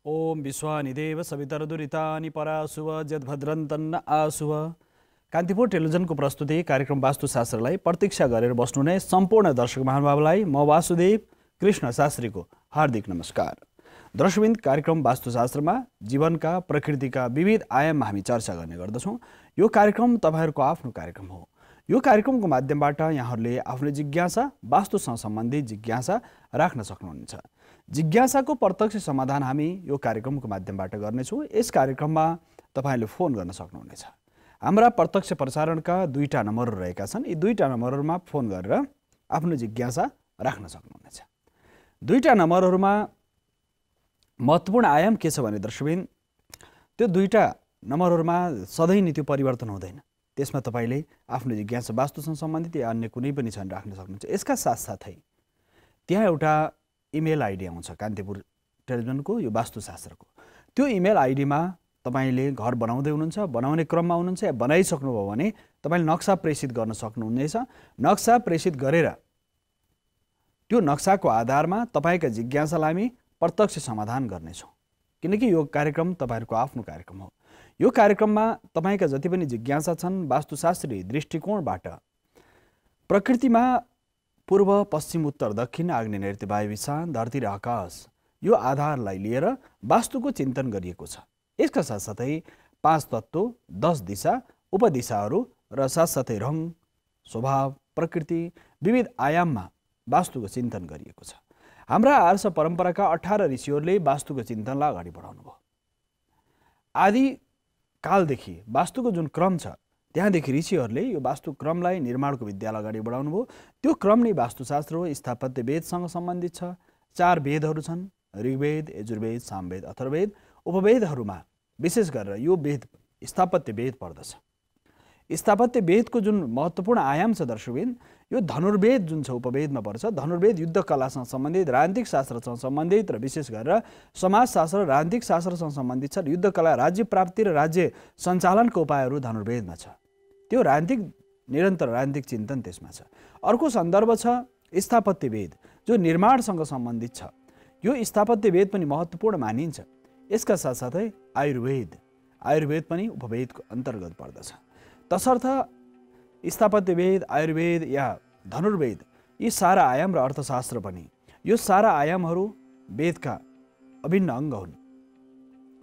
ओम विश्वानिदेव सवितरदुरितानि पराशुव जद्भद्रन्तन्न आशुव। कान्तिपुर टेलिभिजनको प्रस्तुति कार्यक्रम वास्तुशास्त्रलाई प्रतीक्षा गरेर बस्नुहुने सम्पूर्ण दर्शक महानुभावलाई म वासुदेव कृष्ण शास्त्रीको हार्दिक नमस्कार। दर्शकवृन्द, कार्यक्रम वास्तुशास्त्रमा जीवनका प्रकृतिका विविध आयाममा हामी चर्चा गर्ने गर्दछौँ। यो कार्यक्रम तपाईहरूको आफ्नो कार्यक्रम हो। यो कार्यक्रमको माध्यमबाट यहाँहरूले आफ्नो जिज्ञासा, वास्तुसँग सम्बन्धित जिज्ञासा राख्न सक्नुहुन्छ। जिज्ञासाको प्रत्यक्ष समाधान हामी यो कार्यक्रमको माध्यमबाट गर्नेछौँ। यस कार्यक्रममा तपाईले फोन गर्न सक्नुहुनेछ। हाम्रा प्रत्यक्ष प्रसारणका 2टा नम्बरहरू रहेका छन्। यी 2टा नम्बरहरूमा फोन गरेर आफ्नो जिज्ञासा राख्न सक्नुहुनेछ। 2टा नम्बरहरूमा महत्त्वपूर्ण आयाम के छ भने दर्शकवृन्द, त्यो 2टा नम्बरहरूमा सधैँ नै त्यो परिवर्तन हुँदैन। त्यसमा तपाईले आफ्नो जिज्ञासा वास्तुसँग सम्बन्धित या अन्य कुनै पनि छन् राख्न सक्नुहुन्छ। यसका साथसाथै त्यहाँ एउटा इमेल आइडी आउँछ कान्तिपुर टेलिभिजनको यो वास्तुशास्त्रको। त्यो इमेल आइडीमा तपाईले घर बनाउँदै हुनुहुन्छ, बनाउने क्रममा हुनुहुन्छ या बनाइसक्नुभयो भने तपाईले नक्सा प्रेषित गर्न सक्नुहुनेछ। नक्सा प्रेषित गरेर त्यो नक्साको आधारमा तपाईका जिज्ञासालाई हामी प्रत्यक्ष समाधान गर्नेछौँ। किनकि यो कार्यक्रम तपाईहरूको आफ्नो कार्यक्रम हो। यो कार्यक्रममा तपाईका जति पनि जिज्ञासा छन् वास्तुशास्त्रीय दृष्टिकोणबाट प्रकृतिमा पूर्व, पश्चिम, उत्तर, दक्षिण, आग्नेय, नैऋत्य, वायु, ईशान, धरती र आकाश यो आधारलाई लिएर वास्तुको चिन्तन गरिएको छ। यसका साथसाथै 5 तत्त्व, 10 दिशा, उपदिशाहरू र साथसाथै रङ, स्वभाव, प्रकृति, विविध आयाममा वास्तुको चिन्तन गरिएको छ। हाम्रा आर्ष परम्पराका 18 ऋषिहरूले वास्तुको चिन्तनलाई अगाडि बढाउनु भयो। आदि कालदेखि वास्तुको जुन क्रम छ त्यहाँदेखि ऋषिहरूले यो वास्तु क्रमलाई, निर्माणको विद्यालाई अगाडि बढाउनु भयो। त्यो क्रम नै वास्तुशास्त्र हो। स्थापत्य वेदसँग सम्बन्धित छ। 4 वेदहरू छन्, ऋग्वेद, यजुर्वेद, सामवेद, अथर्ववेद। उपवेदहरूमा विशेष गरेर यो वेद स्थापत्य वेद पर्दछ। स्थापत्य वेदको जुन महत्त्वपूर्ण आयाम छ दर्शकवृन्द, यो धनुर्वेद जुन छ उपवेदमा पर्छ। धनुर्वेद युद्ध कलासँग सम्बन्धित, राजनीतिक शास्त्रसँग सम्बन्धित र विशेष गरेर समाजशास्त्र र राजनीतिक शास्त्रसँग सम्बन्धित छ। युद्ध कला, राज्य प्राप्ति र राज्य सञ्चालनको उपायहरू धनुर्वेदमा छ। त्यो राजनीतिक, निरन्तर राजनीतिक चिन्तन त्यसमा छ। अर्को सन्दर्भ छ स्थापत्य वेद जो निर्माणसँग सम्बन्धित छ। यो स्थापत्य वेद पनि महत्त्वपूर्ण मानिन्छ। यसका साथसाथै आयुर्वेद पनि उपवेदको अन्तर्गत पर्दछ। तसर्थ स्थापत्य वेद, आयुर्वेद या धनुर्वेद यी सारा आयाम र अर्थशास्त्र पनि, यो सारा आयामहरू वेदका अभिन्न अङ्ग हुन्।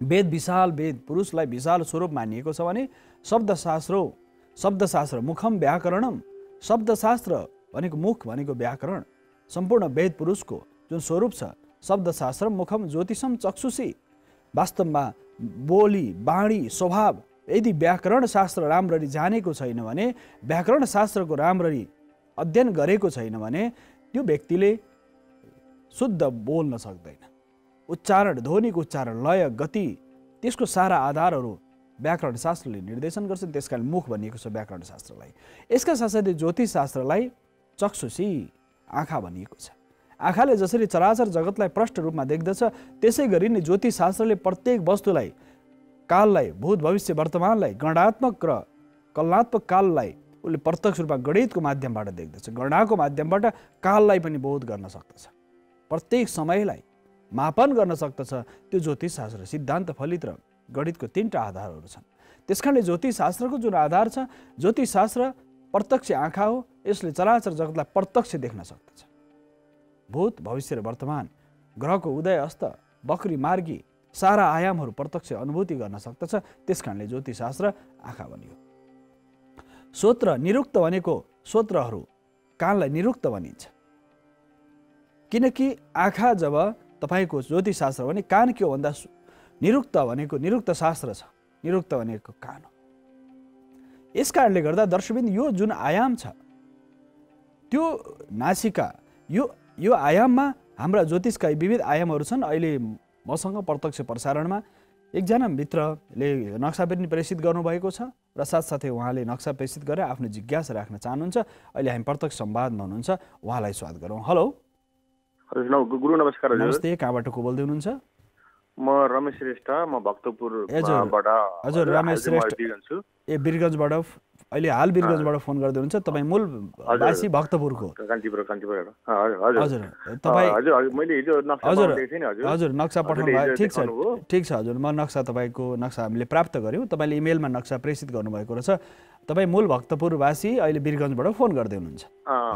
वेद विशाल, वेद पुरुषलाई विशाल स्वरूप मानिएको छ भने शब्दशास्त्र मुखम व्याकरणम, शब्दशास्त्र भनेको मुख भनेको व्याकरण, सम्पूर्ण वेद पुरुषको जुन स्वरूप छ शब्दशास्त्र मुखम ज्योतिषम चक्षुषी। वास्तवमा बोली, बाणी, स्वभाव यदि व्याकरण शास्त्र राम्ररी जानेको छैन भने, व्याकरण शास्त्रको राम्ररी अध्ययन गरेको छैन भने त्यो व्यक्तिले शुद्ध बोल्न सक्दैन। उच्चारण, ध्वनिको उच्चारण, लय, गति, त्यसको सारा आधारहरू व्याकरण शास्त्रले निर्देशन गर्छन्। त्यसकारण मुख भनिएको छ व्याकरण शास्त्रलाई। यसका साथसाथै ज्योतिष शास्त्रलाई चक्षुषी, आँखा भनिएको छ। आँखाले जसरी चराचर जगतलाई प्रष्ट रूपमा देख्दछ त्यसै गरी नै ज्योतिष शास्त्रले प्रत्येक वस्तुलाई, काललाई, भूत, भविष्य, वर्तमानलाई, गणनात्मक र कलनात्मक काललाई उसले प्रत्यक्ष रूपमा गणितको माध्यमबाट देख्दछ। गणनाको माध्यमबाट काललाई पनि बोध गर्न सक्दछ। प्रत्येक समयलाई मापन गर्न सक्दछ। त्यो ज्योतिष शास्त्र, सिद्धान्त फलित र गणितको 3टा आधारहरू छन्। त्यसकारणले ज्योतिष शास्त्रको जुन आधार छ, ज्योतिष शास्त्र प्रत्यक्ष आँखा हो। यसले चराचर जगतलाई प्रत्यक्ष देख्न सक्दछ। भूत, भविष्य र वर्तमान, ग्रहको उदय अस्त, बकरी मार्गी सारा आयामहरू प्रत्यक्ष अनुभूति गर्न सक्दछ। त्यसकारणले ज्योतिषशास्त्र आँखा भनियो। श्रोत्र, निरुक्त भनेको श्रोत्रहरू, कानलाई निरुक्त भनिन्छ। किनकि आँखा जब तपाईको ज्योतिषशास्त्र भने कान के हो भन्दा निरुक्त भनेको निरुक्त शास्त्र छ। निरुक्त भनेको कान हो। यस कारणले गर्दा दर्शकवृन्द यो जुन आयाम छ त्यो नासिका, यो आयाममा हाम्रा ज्योतिषका विविध आयामहरू छन्। अहिले मसँग प्रत्यक्ष प्रसारणमा एकजना मित्रले नक्सा पनि प्रेषित गर्नुभएको छ र साथसाथै उहाँले नक्सा प्रेषित गरेर आफ्नो जिज्ञासा राख्न चाहनुहुन्छ। अहिले हामी प्रत्यक्ष संवादमा हुनुहुन्छ, उहाँलाई स्वागत गरौँ। हेलो गुरु, नमस्कार। नमस्ते, कहाँबाट को बोल्दै हुनुहुन्छ? म रमेश श्रेष्ठ, म भक्तपुरबाट। हजुर रमेश श्रेष्ठ, ए वीरगञ्जबाट अहिले हाल वीरगञ्जबाट फोन गर्दै हुनुहुन्छ तपाईँ मूल वासी भक्तपुरको कान्तिपुर हजुर तपाईँ हजुर मैले हिजो नक्सा हजुर बनाएको थिएँ नि हजुर हजुर नक्सा पठाउनु भयो ठिक छ हजुर म नक्सा तपाईँको नक्सा हामीले प्राप्त गऱ्यौँ तपाईँले इमेलमा नक्सा प्रेषित गर्नुभएको रहेछ तपाईँ मूल भक्तपुरवासी अहिले वीरगञ्जबाट फोन गर्दै हुनुहुन्छ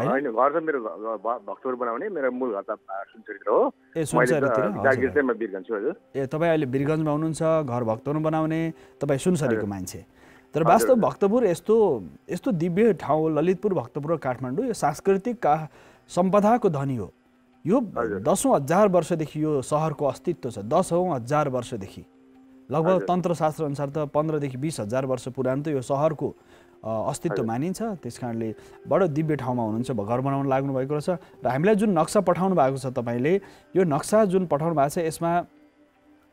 होइन घर त मेरो भक्तपुर बनाउने मेरो मूल घर त सुनसरीतिर हो ए सुनसरीतिर जागिर चाहिँ म वीरगञ्ज छु हजुर ए तपाईँ अहिले वीरगञ्जमा हुनुहुन्छ घर भक्तपुर बनाउने तपाईँ सुनसरीको मान्छे तर वास्तव भक्तपुर यस्तो दिव्य ठाउँ ललितपुर भक्तपुर काठमाडौँ यो सांस्कृतिक सम्पदाको धनी हो यो 10,000 वर्षदेखि यो सहरको अस्तित्व छ 10,000 वर्षदेखि लगभग तन्त्रशास्त्र अनुसार त 15 देखि 20,000 वर्ष पुरानो त यो सहरको अस्तित्व मानिन्छ त्यसकारणले बडो दिव्य ठाउँमा हुनुहुन्छ घर बनाउन लाग्नु भएको रहेछ र हामीलाई जुन नक्सा पठाउनु भएको छ तपाईँले यो नक्सा जुन पठाउनु भएको छ यसमा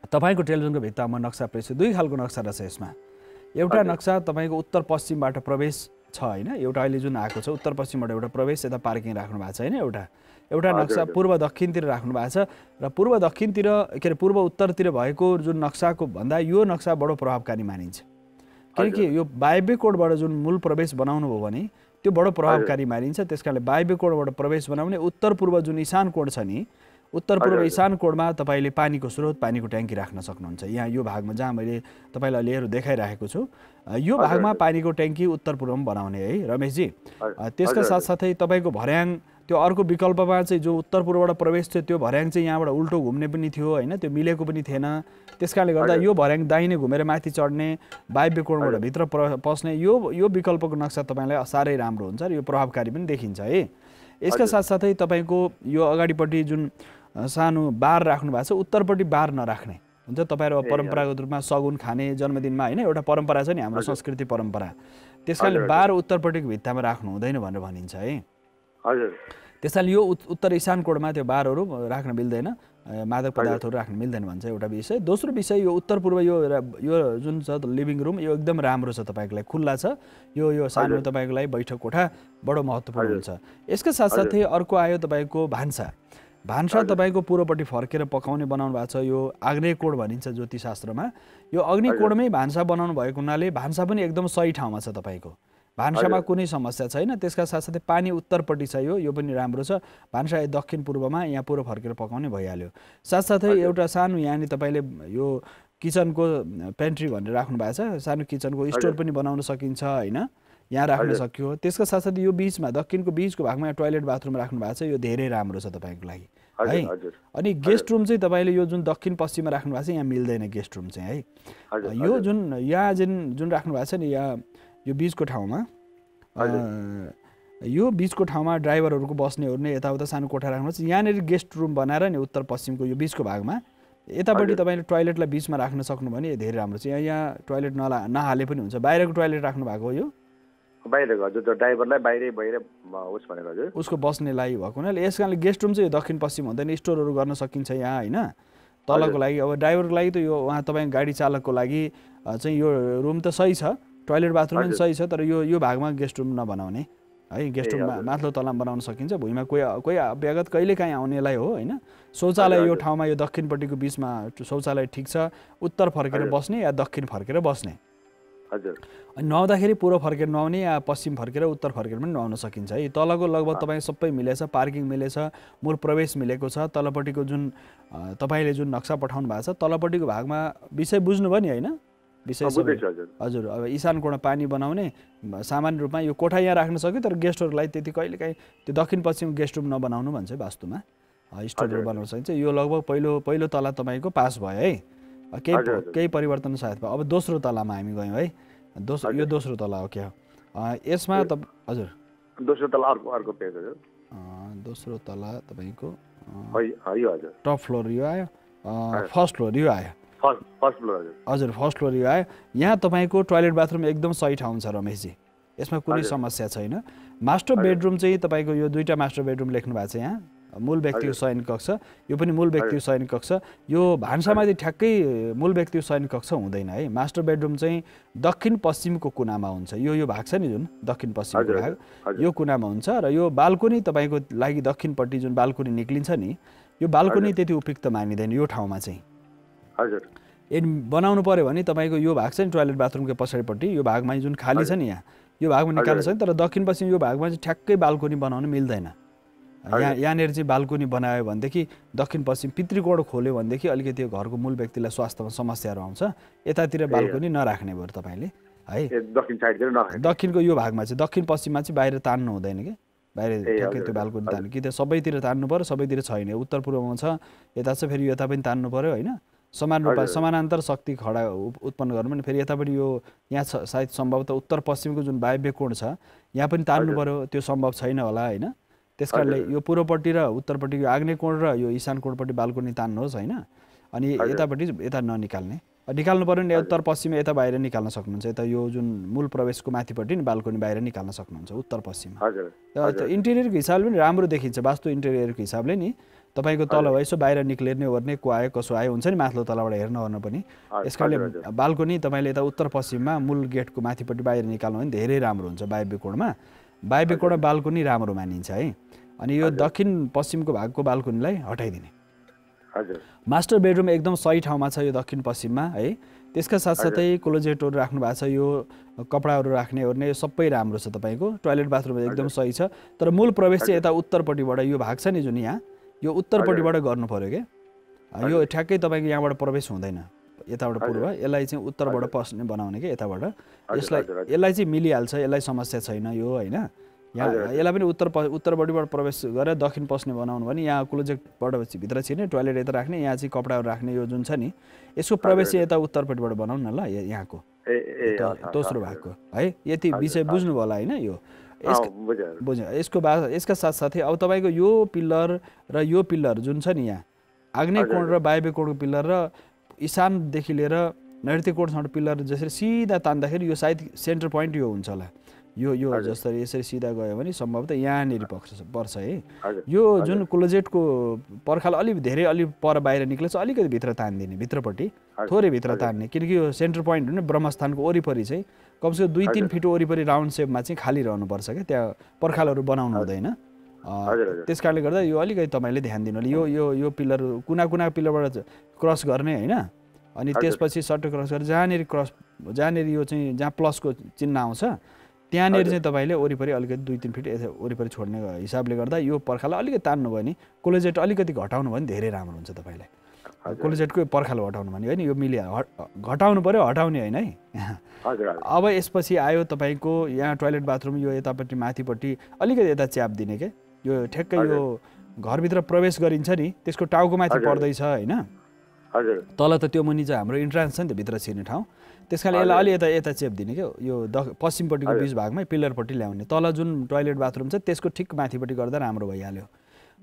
तपाईँको टेलिभिजनको भित्तामा नक्सा प्रेषित दुई खालको नक्सा रहेछ यसमा एउटा नक्सा तपाईँको उत्तर पश्चिमबाट प्रवेश छ होइन एउटा अहिले जुन आएको छ उत्तर पश्चिमबाट एउटा प्रवेश यता पार्किङ राख्नु भएको छ होइन एउटा नक्सा पूर्व दक्षिणतिर राख्नु भएको छ र पूर्व दक्षिणतिर के अरे पूर्व उत्तरतिर भएको जुन नक्साको भन्दा यो नक्सा बडो प्रभावकारी मानिन्छ किनकि यो वायव्य कोणबाट जुन मूल प्रवेश बनाउनु भयो भने त्यो बडो प्रभावकारी मानिन्छ त्यसकारणले वायव्य कोणबाट प्रवेश बनाउने उत्तर पूर्व जुन ईशान कोण छ नि उत्तर पूर्व ईशान कोणमा तपाईँले पानीको स्रोत पानीको ट्याङ्की राख्न सक्नुहुन्छ यहाँ यो भागमा जहाँ मैले तपाईँलाई लेहरू देखाइरहेको छु यो भागमा पानीको ट्याङ्की उत्तर पूर्वमा बनाउने है रमेशजी त्यसका साथसाथै तपाईँको भर्याङ त्यो अर्को विकल्पमा चाहिँ जो उत्तर पूर्वबाट प्रवेश थियो त्यो भर्याङ चाहिँ यहाँबाट उल्टो घुम्ने पनि थियो होइन त्यो मिलेको पनि थिएन त्यसकारणले गर्दा यो भर्याङ दाहिने घुमेर माथि चढ्ने वायव्य कोणबाट भित्र पस्ने यो विकल्पको नक्सा तपाईँलाई साह्रै राम्रो हुन्छ र यो प्रभावकारी पनि देखिन्छ है यसका साथसाथै तपाईँको यो अगाडिपट्टि जुन सानो बार राख्नु भएको छ उत्तरपट्टि बार नराख्ने हुन्छ तपाईँहरू परम्परागत रूपमा सगुन खाने जन्मदिनमा होइन एउटा परम्परा छ नि हाम्रो संस्कृति परम्परा त्यसकारणले बार उत्तरपट्टिको भित्तामा राख्नु हुँदैन भनेर भनिन्छ है हजुर त्यसैले यो उत्तर ईशान कोणमा त्यो बारहरू राख्न मिल्दैन मादक पदार्थहरू राख्न मिल्दैन भन्छ एउटा विषय दोस्रो विषय यो उत्तर पूर्व यो जुन छ लिभिङ रुम यो एकदम राम्रो छ तपाईँको लागि खुल्ला छ यो सानो तपाईँको लागि बैठक कोठा बडो महत्त्वपूर्ण हुन्छ यसका साथसाथै अर्को आयो तपाईँको भान्सा तपाईँको पूर्वपट्टि फर्केर पकाउने बनाउनु भएको छ यो आग्नेय कोण भनिन्छ ज्योतिषशास्त्रमा यो अग्निकोणमै भान्सा बनाउनु भएको हुनाले भान्सा पनि एकदम सही ठाउँमा छ तपाईँको भान्सामा कुनै समस्या छैन त्यसका साथसाथै पानी उत्तरपट्टि छ यो पनि राम्रो छ भान्सा दक्षिण पूर्वमा यहाँ पूर्व फर्केर पकाउने भइहाल्यो साथसाथै एउटा सानो यहाँनिर तपाईँले यो किचनको पेन्ट्री भनेर राख्नु भएको छ सानो किचनको स्टोर पनि बनाउन सकिन्छ होइन यहाँ राख्न सक्यो त्यसका साथसाथै यो बिचमा दक्षिणको बिचको भागमा टोयलेट बाथरुम राख्नु भएको छ यो धेरै राम्रो छ तपाईँको लागि है अनि गेस्ट रुम चाहिँ तपाईँले यो जुन दक्षिण पश्चिममा राख्नु भएको छ यहाँ मिल्दैन गेस्ट रुम चाहिँ है यो जुन यहाँ जुन राख्नु भएको छ नि यहाँ यो बिचको ठाउँमा ड्राइभरहरूको बस्नेहरू नै यताउता सानो कोठा राख्नुहोस् यहाँनिर गेस्ट रुम बनाएर नि उत्तर पश्चिमको यो बिचको भागमा यतापट्टि तपाईँले टोयलेटलाई बिचमा राख्न सक्नु भने धेरै राम्रो छ यहाँ टोयलेट नहाले पनि हुन्छ बाहिरको टोयलेट राख्नु भएको यो बाहिरको हजुर ड्राइभरलाई बाहिर होस् भनेर हजुर उसको बस्नेलाई भएको हुनाले यस कारणले गेस्ट रुम चाहिँ यो दक्षिण पश्चिम हुँदैन स्टोरहरू गर्न सकिन्छ यहाँ होइन तलको लागि अब ड्राइभरको लागि त यो उहाँ तपाईँ गाडी चालकको लागि चाहिँ यो रुम त सही छ टोयलेट बाथरुम पनि सही छ तर यो भागमा गेस्ट रुम नबनाउने है गेस्ट रुम माथिल्लो तलामा बनाउन सकिन्छ भुइँमा कोही अभ्यागत कहिलेकाहीँ आउनेलाई हो होइन शौचालय यो ठाउँमा यो दक्षिणपट्टिको बिचमा शौचालय ठिक छ उत्तर फर्केर बस्ने या दक्षिण फर्केर बस्ने हजुर अनि नुहाउँदाखेरि पूर्व फर्केर नुहाउने या पश्चिम फर्केर उत्तर फर्केर पनि नुहाउन सकिन्छ है तलको लगभग तपाईँ सबै मिलेछ पार्किङ मिलेछ मूल प्रवेश मिलेको छ तलपट्टिको जुन तपाईँले जुन नक्सा पठाउनु भएको छ तलपट्टिको भागमा विषय बुझ्नुभयो नि होइन हजुर अब ईशान कोणमा पानी बनाउने सामान्य रूपमा यो कोठा यहाँ राख्न सक्यो तर गेस्टहरूलाई त्यति कहिलेकाहीँ त्यो दक्षिण पश्चिम गेस्ट रुम नबनाउनु भन्छ वास्तुमा स्टोरहरू बनाउन सकिन्छ यो लगभग पहिलो तला तपाईँको पास भयो है केही परिवर्तन सायद भयो अब दोस्रो तलामा हामी गयौँ है यो दोस्रो तला हो क्या यसमा हजुर दोस्रो तला अर्को पेज हजुर दोस्रो तला तपाईँको हजुर टप फ्लोर यो आयो फर्स्ट फ्लोर यो आयो फर्स्ट फ्लोर हजुर फर्स्ट फ्लोर यो आयो यहाँ तपाईँको टोयलेट बाथरुम एकदम सही ठाउँ छ रमेशजी यसमा कुनै समस्या छैन मास्टर बेडरुम चाहिँ तपाईँको यो दुईवटा मास्टर बेडरुम लेख्नु भएको छ यहाँ मूल व्यक्तिको शयन कक्ष यो पनि मूल व्यक्तिको शयन कक्ष यो भान्सामा चाहिँ ठ्याक्कै मूल व्यक्तिको शयन कक्ष हुँदैन है मास्टर बेडरुम चाहिँ दक्षिण पश्चिमको कुनामा हुन्छ यो भाग छ नि जुन दक्षिण पश्चिमको भाग यो कुनामा हुन्छ र यो बाल्कोनी तपाईँको लागि दक्षिणपट्टि जुन बाल्कोनी निक्लिन्छ नि यो बाल्कोनी त्यति उपयुक्त मानिँदैन यो ठाउँमा चाहिँ हजुर बनाउनु पर्यो भने तपाईँको यो भाग छ नि टोयलेट बाथरुमको पछाडिपट्टि यो भागमा जुन खाली छ नि यहाँ यो भागमा निकाल्न सक्छ तर दक्षिण पश्चिम यो भागमा चाहिँ ठ्याक्कै बाल्कोनी बनाउन मिल्दैन। यहाँनिर चाहिँ बाल्कोनी बनायो भनेदेखि दक्षिण पश्चिम पितृकोण खोल्यो भनेदेखि अलिकति यो घरको मूल व्यक्तिलाई स्वास्थ्यमा समस्याहरू आउँछ। यतातिर बाल्कोनी नराख्ने भयो तपाईँले है। दक्षिणको यो भागमा चाहिँ दक्षिण पश्चिममा चाहिँ बाहिर तान्नु हुँदैन कि बाहिर ठ्याक्कै त्यो बाल्कोनी तान्नु कि त सबैतिर तान्नु पर्यो सबैतिर छैन। उत्तर पूर्वमा छ यता छ फेरि यता पनि तान्नु पर्यो होइन। समान रूपमा समानान्तर शक्ति खडा उत्पन्न गर्नु भने फेरि यतापट्टि यो यहाँ सायद सम्भवतः उत्तर पश्चिमको जुन वायव्य कोण छ यहाँ पनि तान्नु पर्यो त्यो सम्भव छैन होला होइन। त्यस कारणले यो पूर्वपट्टि र उत्तरपट्टि यो आग्नेय कोण र यो ईशान कोणपट्टि बाल्कोनी तान्नुहोस् होइन। अनि यतापट्टि यता ननिकाल्ने निकाल्नु पर्यो नि उत्तर पश्चिम यता बाहिर निकाल्न सक्नुहुन्छ। यता यो जुन मूल प्रवेशको माथिपट्टि नि बाल्कोनी बाहिर निकाल्न सक्नुहुन्छ उत्तर पश्चिम। इन्टेरियरको हिसाबले पनि राम्रो देखिन्छ वास्तु इन्टेरियरको हिसाबले नि तपाईँको तल यसो बाहिर निक्लिने ओर्ने को आयो कसो आयो हुन्छ नि माथिल्लो तलबाट हेर्न ओर्न पनि। यस कारणले बाल्कोनी तपाईँले यता उत्तर पश्चिममा मूल गेटको माथिपट्टि बाहिर निकाल्नु भने धेरै राम्रो हुन्छ। वायव्य कोणमा बाल्कोनी राम्रो मानिन्छ है। अनि यो दक्षिण पश्चिमको भागको बाल्कोनीलाई हटाइदिने। मास्टर बेडरुम एकदम सही ठाउँमा छ यो दक्षिण पश्चिममा है। त्यसका साथसाथै क्लोजेटहरू राख्नु भएको छ यो कपडाहरू राख्ने ओर्ने यो सबै राम्रो छ तपाईँको। टोयलेट बाथरुम एकदम सही छ तर मूल प्रवेश चाहिँ यता उत्तरपट्टिबाट यो भाग छ नि जुन यहाँ यो उत्तरपट्टिबाट गर्नु पर्यो क्या। यो ठ्याक्कै तपाईँको यहाँबाट प्रवेश हुँदैन यताबाट पूर्व यसलाई चाहिँ उत्तरबाट पस्ने बनाउने क्या यताबाट। यसलाई चाहिँ मिलिहाल्छ यसलाई समस्या छैन यो होइन। यहाँ यसलाई पनि उत्तरपट्टिबाट प्रवेश गरेर दक्षिण पस्ने बनाउनु भने यहाँ क्लोजेटबाट भित्र छिर्ने टोयलेट यता राख्ने यहाँ चाहिँ कपडाहरू राख्ने यो जुन छ नि यसको प्रवेश चाहिँ यता उत्तरपट्टिबाट बनाउनु न ल यहाँको दोस्रो भागको है। यति विषय बुझ्नुभयो होला होइन यो बुझ्यो। यसका साथसाथै अब तपाईँको यो पिल्लर र यो पिल्लर जुन छ नि यहाँ आग्नेय कोण र वायव्य कोणको पिल्लर र ईशानदेखि लिएर नैऋत्य कोणसम्म पिल्लर जसरी सिधा तान्दाखेरि यो सायद सेन्टर पोइन्ट यो हुन्छ होला। यो जसरी यसरी सिधा गयो भने सम्भवतः यहाँनिर पर्छ है। यो जुन क्लोजेटको पर्खाल अलि पर बाहिर निक्लेछ अलिकति भित्र तानिदिने भित्रपट्टि थोरै भित्र तान्ने किनकि यो सेन्टर पोइन्ट हुने ब्रह्मस्थानको वरिपरि चाहिँ कमसेकम 2-3 फिट वरिपरि राउन्ड सेपमा चाहिँ खाली रहनुपर्छ क्या त्यहाँ पर्खालहरू बनाउनु हुँदैन। त्यस कारणले गर्दा यो अलिकति तपाईँले ध्यान दिनु यो यो यो पिल्लर कुना पिल्लरबाट क्रस गर्ने होइन। अनि त्यसपछि सट्ट क्रस गरेर जहाँनिर यो चाहिँ जहाँ प्लसको चिन्ह आउँछ त्यहाँनिर चाहिँ तपाईँले वरिपरि अलिकति 2-3 फिट वरिपरि छोड्ने हिसाबले गर्दा यो पर्खालाई अलिकति तान्नु भयो भने क्लोजेट अलिकति घटाउनु भयो भने धेरै राम्रो हुन्छ तपाईँलाई। क्लोजेटको पर्खाल हटाउनु भने होइन यो घटाउनु पर्यो हटाउने होइन है। अब यसपछि आयो तपाईँको यहाँ टोयलेट बाथरुम यो यतापट्टि माथिपट्टि अलिकति यता च्याप दिने के यो ठ्याक्कै यो घरभित्र प्रवेश गरिन्छ नि त्यसको टाउको माथि पर्दैछ होइन। तल त त्यो मुनि चाहिँ हाम्रो इन्ट्रान्स छ नि त भित्र छिर्ने ठाउँ त्यस कारणले यसलाई अलि यता चेप दिने क्या यो पश्चिमपट्टिको बिच भागमै पिल्लरपट्टि ल्याउने। तल जुन टोयलेट बाथरुम छ त्यसको ठिक माथिपट्टि गर्दा राम्रो भइहाल्यो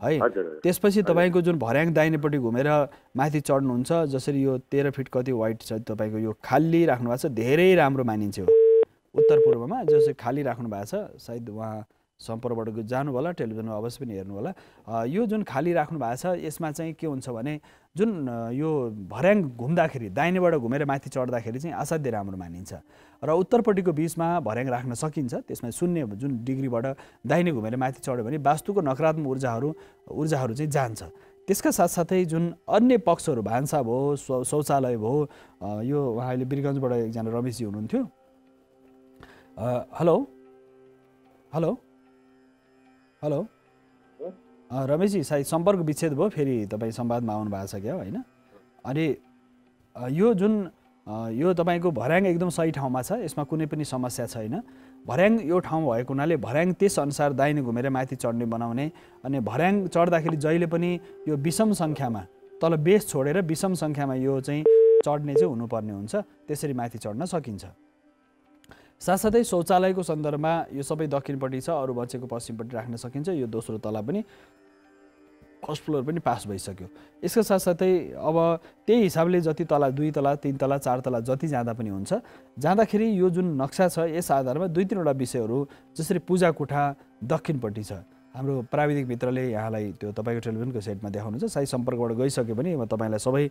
है। त्यसपछि तपाईँको जुन भर्याङ दाहिनेपट्टि घुमेर माथि चढ्नुहुन्छ जसरी यो 13 फिट कति वाइट छ तपाईँको यो खाली राख्नु भएको छ धेरै राम्रो मानिन्छ हो। उत्तर पूर्वमा जसरी खाली राख्नु भएको छ सायद उहाँ सम्पर्कबाट जानु होला टेलिभिजनमा अवश्य पनि हेर्नु होला। यो जुन खाली राख्नु भएको छ यसमा चाहिँ के हुन्छ भने जुन यो भर्याङ घुम्दाखेरि दाहिनेबाट घुमेर माथि चढ्दाखेरि चाहिँ असाध्यै राम्रो मानिन्छ र उत्तरपट्टिको बिचमा भर्याङ राख्न सकिन्छ। त्यसमा शून्य जुन डिग्रीबाट दाहिने घुमेर माथि चढ्यो भने वास्तुको नकारात्मक ऊर्जाहरू चाहिँ जान्छ। त्यसका साथसाथै जुन अन्य पक्षहरू भान्सा भयो शौचालय भयो यो उहाँले बिरगञ्जबाट एकजना रमेशजी हुनुहुन्थ्यो। हेलो हेलो हेलो रमेशजी सायद सम्पर्क विच्छेद भयो फेरि तपाईँ संवादमा आउनु भएको छ क्या होइन। अनि यो जुन यो तपाईँको भर्याङ एकदम सही ठाउँमा छ यसमा कुनै पनि समस्या छैन। भर्याङ यो ठाउँ भएको हुनाले भर्याङ त्यसअनुसार दाहिने घुमेर माथि चढ्ने बनाउने अनि भर्याङ चढ्दाखेरि जहिले पनि यो विषम सङ्ख्यामा तल बेस छोडेर विषम सङ्ख्यामा यो चाहिँ चढ्ने चाहिँ हुनुपर्ने हुन्छ त्यसरी माथि चढ्न सकिन्छ। साथसाथै शौचालयको सन्दर्भमा यो सबै दक्षिणपट्टि छ अरू बचेको पश्चिमपट्टि राख्न सकिन्छ। यो दोस्रो तला पनि फर्स्ट फ्लोर पनि पास भइसक्यो। यसका साथसाथै अब त्यही हिसाबले जति तला 2 तला 3 तला 4 तला जति जाँदा पनि हुन्छ। जाँदाखेरि यो जुन नक्सा छ यस आधारमा 2-3वटा विषयहरू जसरी पूजा कोठा दक्षिणपट्टि छ हाम्रो प्राविधिक मित्रले यहाँलाई त्यो तपाईँको टेलिभिजनको सेटमा देखाउनुहुन्छ सायद सम्पर्कबाट गइसक्यो भने म तपाईँलाई सबै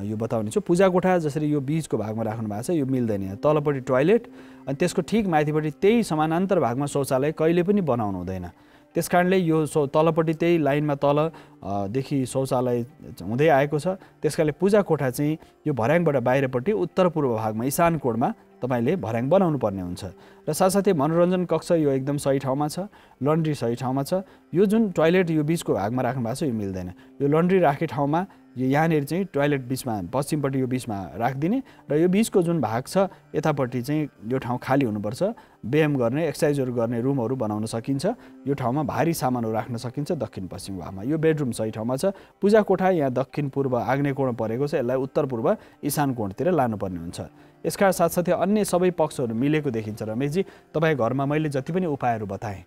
यो बताउने छु। पूजा कोठा जसरी यो बीचको भागमा राख्नु भएको छ यो मिल्दैन। तलपट्टि टोयलेट अनि त्यसको ठिक माथिपट्टि त्यही समानान्तर भागमा शौचालय कहिले पनि बनाउनु हुँदैन। त्यसकारणले यो तलपट्टि त्यही लाइनमा तलदेखि शौचालय हुँदै आएको छ। त्यसकारणले पूजा कोठा चाहिँ यो भर्याङबाट बाहिरपट्टि उत्तर पूर्व भागमा इशान कोणमा तपाईँले भर्याङ बनाउनु पर्ने हुन्छ। र साथसाथै मनोरञ्जन कक्ष यो एकदम सही ठाउँमा छ, लन्ड्री सही ठाउँमा छ। यो जुन टोयलेट यो बिचको भागमा राख्नु भएको छ यो मिल्दैन। यो लन्ड्री राखे ठाउँमा यो यहाँनिर चाहिँ टोयलेट बिचमा पश्चिमपट्टि यो बिचमा राखिदिने र यो बिचको जुन भाग छ यतापट्टि चाहिँ यो ठाउँ खाली हुनुपर्छ। व्यायाम गर्ने एक्सर्साइजहरू गर्ने रुमहरू बनाउन सकिन्छ। यो ठाउँमा भारी सामानहरू राख्न सकिन्छ दक्षिण पश्चिम भागमा। यो बेडरुम सही ठाउँमा छ। पूजा कोठा यहाँ दक्षिण पूर्व आग्नेय कोण परेको छ, यसलाई उत्तर पूर्व इशान कोणतिर लानुपर्ने हुन्छ। यसका साथसाथै अन्य सबै पक्षहरू मिलेको देखिन्छ। रमेशजी, तपाईँ घरमा मैले जति पनि उपायहरू बताएँ,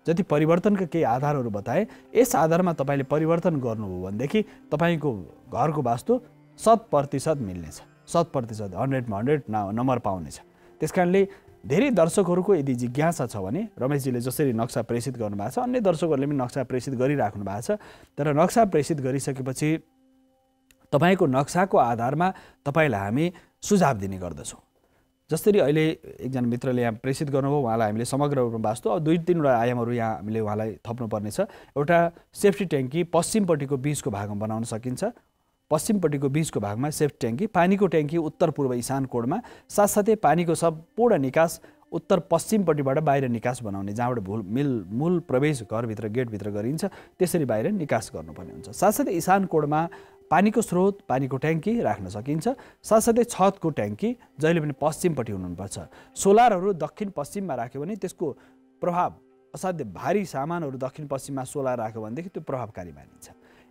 जति परिवर्तनका केही आधारहरू बताएँ, यस आधारमा तपाईँले परिवर्तन गर्नुभयो भनेदेखि तपाईँको घरको वास्तु 100% मिल्नेछ। 100%, 100मा 100 नम्बर पाउनेछ। त्यस कारणले धेरै दर्शकहरूको यदि जिज्ञासा छ भने रमेशजीले जसरी नक्सा प्रेषित गर्नुभएको छ अन्य दर्शकहरूले पनि नक्सा प्रेषित गरिराख्नु भएको छ। तर नक्सा प्रेषित गरिसकेपछि तपाईँको नक्साको आधारमा तपाईँलाई हामी सुझाव दिने गर्दछौँ। जसरी अहिले एकजना मित्रले यहाँ प्रेषित गर्नुभयो, उहाँलाई हामीले समग्र रूपमा वास्तु अब 2-3वटा आयामहरू यहाँ हामीले उहाँलाई थप्नुपर्नेछ। एउटा सेफ्टी ट्याङ्की पश्चिमपट्टिको बिचको भागमा बनाउन सकिन्छ। पश्चिमपट्टिको बिचको भागमा सेफ्टी ट्याङ्की, पानीको ट्याङ्की उत्तर पूर्व इशान कोणमा, साथसाथै पानीको सम्पूर्ण निकास उत्तर पश्चिमपट्टिबाट बाहिर निकास बनाउने, जहाँबाट मूल प्रवेश घरभित्र गेटभित्र गरिन्छ त्यसरी बाहिर निकास गर्नुपर्ने हुन्छ। साथसाथै इशान कोणमा पानीको स्रोत, पानीको ट्याङ्की राख्न सकिन्छ। साथसाथै छतको ट्याङ्की जहिले पनि पश्चिमपट्टि हुनुपर्छ। सोलरहरू दक्षिण पश्चिममा राख्यो भने त्यसको प्रभाव असाध्य भारी सामानहरू दक्षिण पश्चिममा सोलर राख्यो भनेदेखि त्यो प्रभावकारी मानिन्छ।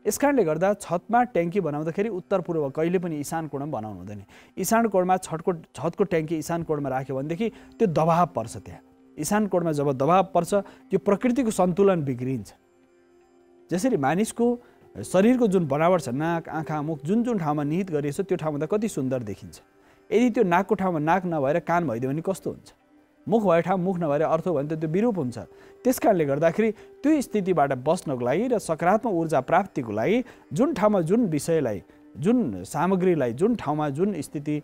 यस कारणले गर्दा छतमा ट्याङ्की बनाउँदाखेरि उत्तर पूर्व कहिले पनि इशान कोणमा बनाउनु हुँदैन। इशान कोणमा छतको ट्याङ्की इशान कोणमा राख्यो भनेदेखि त्यो दबाव पर्छ। त्यहाँ इशान कोणमा जब दबाव पर्छ त्यो प्रकृतिको सन्तुलन बिग्रिन्छ। जसरी मानिसको शरीरको जुन बनावट छ, नाक, आँखा, मुख जुन ठाउँमा निहित गरिएको छ त्यो ठाउँमा त कति सुन्दर देखिन्छ। यदि त्यो नाकको ठाउँमा नाक नभएर कान भइदियो भने कस्तो हुन्छ? मुख भए ठाउँ मुख नभएर अर्थ भने त त्यो विरूप हुन्छ। त्यस कारणले गर्दाखेरि त्यो स्थितिबाट बस्नको लागि र सकारात्मक ऊर्जा प्राप्तिको लागि जुन ठाउँमा जुन विषयलाई, जुन सामग्रीलाई, जुन ठाउँमा जुन स्थिति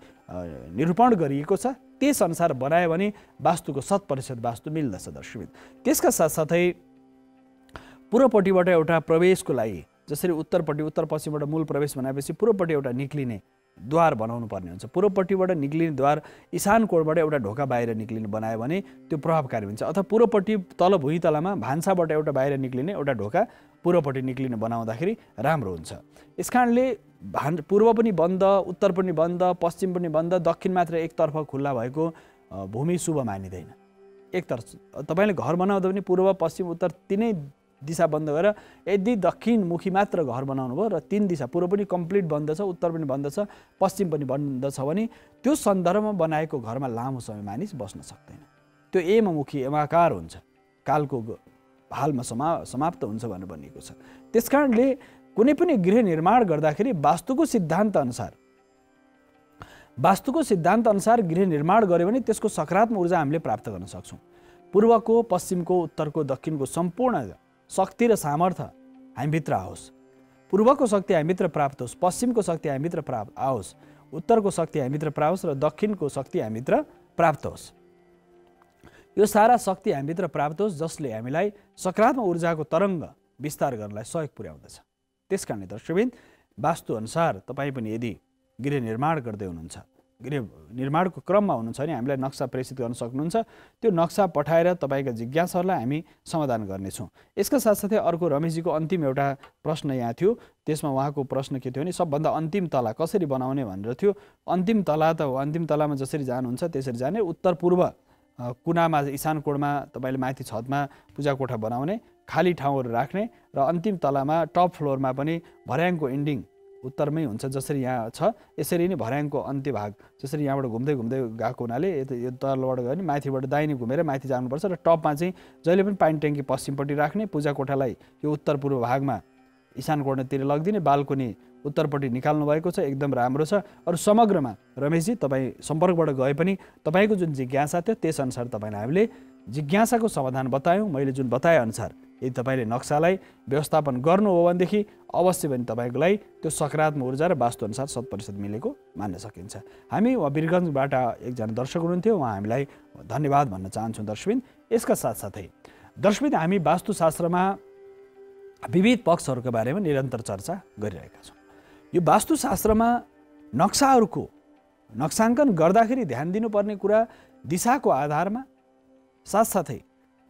निरूपण गरिएको छ त्यसअनुसार बनायो भने वास्तुको 100% वास्तु मिल्दछ दर्शकबिन। त्यसका साथसाथै पूर्वपट्टिबाट एउटा प्रवेशको लागि जसरी उत्तरपट्टि उत्तर पश्चिमबाट मूल प्रवेश बनाएपछि पूर्वपट्टि एउटा निक्लिने द्वार बनाउनु पर्ने हुन्छ। पूर्वपट्टिबाट निक्लिने द्वार इशान कोणबाट एउटा ढोका बाहिर निक्लिने बनायो भने त्यो प्रभावकारी हुन्छ। अथवा पूर्वपट्टि तल भुइँतलामा भान्साबाट एउटा बाहिर निक्लिने एउटा ढोका पूर्वपट्टि निक्लिने बनाउँदाखेरि राम्रो हुन्छ। यस कारणले पूर्व पनि बन्द, उत्तर पनि बन्द, पश्चिम पनि बन्द, दक्षिण मात्र एकतर्फ खुल्ला भएको भूमि शुभ मानिँदैन। एकतर्फ तपाईँले घर बनाउँदा पनि पूर्व पश्चिम उत्तर तिनै दिशा बन्द गरेर यदि दक्षिणमुखी मात्र घर बनाउनु भयो र 3 दिशा पूर्व पनि कम्प्लिट बन्द छ, उत्तर पनि बन्द छ, पश्चिम पनि बन्द छ भने त्यो सन्दर्भमा बनाएको घरमा लामो समय मानिस बस्न सक्दैन। त्यो एममुखी एमाकार हुन्छ, कालको हालमा समाप्त हुन्छ भनेर भनिएको छ। त्यसकारणले कुनै पनि गृह निर्माण गर्दाखेरि वास्तुको सिद्धान्त अनुसार गृह निर्माण गर्यो भने त्यसको सकारात्मक ऊर्जा हामीले प्राप्त गर्न सक्छौँ। पूर्वको, पश्चिमको, उत्तरको, दक्षिणको सम्पूर्ण शक्ति र सामर्थ्य हामीभित्र आओस्। पूर्वको शक्ति हामीभित्र प्राप्त होस्, पश्चिमको शक्ति हामीभित्र प्राप्त आओस्, उत्तरको शक्ति हामीभित्र प्राप्त र दक्षिणको शक्ति हामीभित्र प्राप्त होस्। यो सारा शक्ति हामीभित्र प्राप्त होस् जसले हामीलाई सकारात्मक ऊर्जाको तरङ्ग विस्तार गर्नलाई सहयोग पुर्याउँदछ। त्यसकारणले दर्शकबिन वास्तु अनुसार तपाईँ पनि यदि गृह निर्माण गर्दै हुनुहुन्छ, गृह निर्माणको क्रममा हुनुहुन्छ भने हामीलाई नक्सा प्रेषित गर्न सक्नुहुन्छ। त्यो नक्सा पठाएर तपाईँका जिज्ञासाहरूलाई हामी समाधान गर्नेछौँ। यसका साथसाथै अर्को रमेशजीको अन्तिम एउटा प्रश्न यहाँ थियो। त्यसमा उहाँको प्रश्न के थियो भने सबभन्दा अन्तिम तला कसरी बनाउने भनेर थियो। अन्तिम तलामा जसरी जानुहुन्छ त्यसरी जाने, उत्तर पूर्व कुनामा इशान कोणमा तपाईँले माथि छतमा पूजा कोठा बनाउने, खाली ठाउँहरू राख्ने र अन्तिम तलामा टप फ्लोरमा पनि भर्याङको एन्डिङ उत्तरमै हुन्छ जसरी यहाँ छ। यसरी नै भर्याङको अन्त्य भाग जसरी यहाँबाट घुम्दै गएको हुनाले यो तलबाट गयो भने माथिबाट दाहिने घुमेर माथि जानुपर्छ र टपमा चाहिँ जहिले पनि पानी ट्याङ्की पश्चिमपट्टि राख्ने, पूजा कोठालाई यो उत्तर पूर्व भागमा इशान कोणतिर लगिदिने, बाल्कोनी उत्तरपट्टि निकाल्नु भएको छ, एकदम राम्रो छ। अरू समग्रमा रमेशजी तपाईँ सम्पर्कबाट गए पनि तपाईँको जुन जिज्ञासा थियो त्यसअनुसार तपाईँलाई हामीले जिज्ञासाको समाधान बतायौँ। मैले जुन बताएअनुसार यदि तपाईँले नक्सालाई व्यवस्थापन गर्नु हो भनेदेखि अवश्य पनि तपाईँको लागि त्यो सकारात्मक ऊर्जा र वास्तुअनुसार 100% मिलेको मान्न सकिन्छ। हामी वीरगन्जबाट एकजना दर्शक हुनुहुन्थ्यो, उहाँ हामीलाई धन्यवाद भन्न चाहन्छौँ दर्शकबिन। यसका साथसाथै दर्शकबिन हामी वास्तुशास्त्रमा विविध पक्षहरूका बारेमा निरन्तर चर्चा गरिरहेका छौँ। यो वास्तुशास्त्रमा नक्साहरूको नक्साङ्कन गर्दाखेरि ध्यान दिनुपर्ने कुरा दिशाको आधारमा, साथसाथै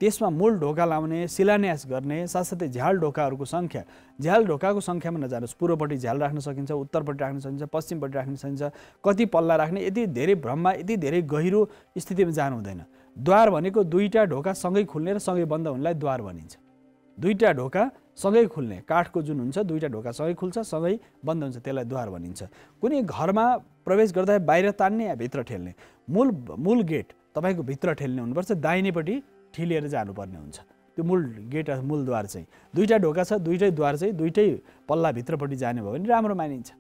त्यसमा मूल ढोका लाउने, शिलान्यास गर्ने, साथसाथै झ्याल ढोकाहरूको सङ्ख्या, झ्याल ढोकाको सङ्ख्यामा नजानुहोस्। पूर्वपट्टि झ्याल राख्न सकिन्छ, उत्तरपट्टि राख्न सकिन्छ, पश्चिमपट्टि राख्न सकिन्छ, कति पल्ला राख्ने, यति धेरै भ्रममा, यति धेरै गहिरो स्थितिमा जानु हुँदैन। द्वार भनेको दुईवटा ढोका सँगै खुल्ने र सँगै बन्द हुनेलाई द्वार भनिन्छ। दुईवटा ढोका सँगै खुल्ने, काठको जुन हुन्छ, दुईवटा ढोका सँगै खुल्छ, सँगै बन्द हुन्छ, त्यसलाई द्वार भनिन्छ। कुनै घरमा प्रवेश गर्दा बाहिर तान्ने या भित्र ठेल्ने, मूल गेट तपाईँको भित्र ठेल्ने हुनुपर्छ, दाहिनेपट्टि ठिलिएर जानुपर्ने हुन्छ। त्यो मूल गेट, मूल द्वार चाहिँ दुईवटा ढोका छ, दुईटै द्वार चाहिँ दुईटै पल्ला भित्रपट्टि जाने भयो भने राम्रो मानिन्छ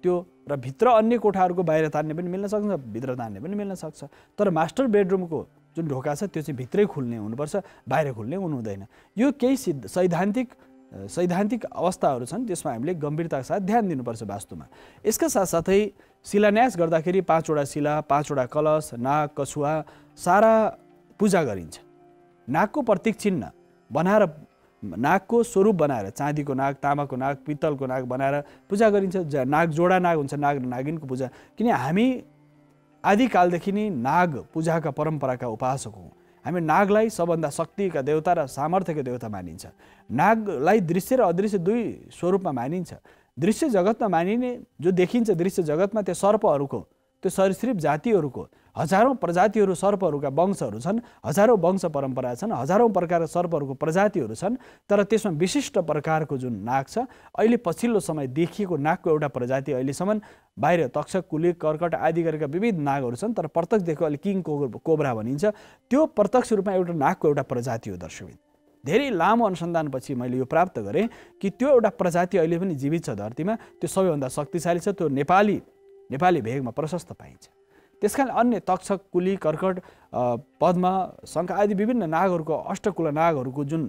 त्यो। र भित्र अन्य कोठाहरूको बाहिर तान्ने पनि मिल्न सक्छ, भित्र तान्ने पनि मिल्न सक्छ। तर मास्टर बेडरुमको जुन ढोका छ त्यो चाहिँ भित्रै खुल्ने हुनुपर्छ, बाहिर खुल्ने हुनु हुँदैन। यो केही सैद्धान्तिक अवस्थाहरू छन्, त्यसमा हामीले गम्भीरताका साथ ध्यान दिनुपर्छ वास्तुमा। यसका साथसाथै शिलान्यास गर्दाखेरि 5वटा शिला, 5वटा कलश, नाग, कछुवा सारा पूजा गरिन्छ। नागको प्रतीक चिन्ह बनाएर, नागको स्वरूप बनाएर, चाँदीको नाग, तामाको नाग, पित्तलको नाग बनाएर पूजा गरिन्छ। नाग जोडा नाग हुन्छ, नाग र नागिनको पूजा। किन हामी आदिकालदेखि नै नाग पूजाका परम्पराका उपासक हौँ। हामी नागलाई सबभन्दा शक्तिका देवता र सामर्थ्यका देवता मानिन्छ। नागलाई दृश्य र अदृश्य दुई स्वरूपमा मानिन्छ। दृश्य जगतमा मानिने जो देखिन्छ दृश्य जगतमा त्यो सर्पहरूको, त्यो सरीसृप जातिहरूको हजारौँ प्रजातिहरू, सर्पहरूका वंशहरू छन्, हजारौँ वंश परम्परा छन्, हजारौँ प्रकारका सर्पहरूको प्रजातिहरू छन्। तर त्यसमा विशिष्ट प्रकारको जुन नाग छ, अहिले पछिल्लो समय देखिएको नागको एउटा प्रजाति अहिलेसम्म बाहिर तक्षक, कुलिक, कर्कट आदि गरेका विविध नागहरू छन्, तर प्रत्यक्ष देखेको अहिले किङ कोब्रा भनिन्छ। त्यो प्रत्यक्ष रूपमा एउटा नागको एउटा प्रजाति हो। दर्शकबिन, धेरै लामो अनुसन्धानपछि मैले यो प्राप्त गरेँ कि त्यो एउटा प्रजाति अहिले पनि जीवित छ धरतीमा। त्यो सबैभन्दा शक्तिशाली छ। त्यो नेपाली भेगमा प्रशस्त पाइन्छ। त्यसकारण अन्य तक्षक, कुली, कर्कट, पद्म, शङ्ख आदि विभिन्न नागहरूको, अष्टकुल नागहरूको जुन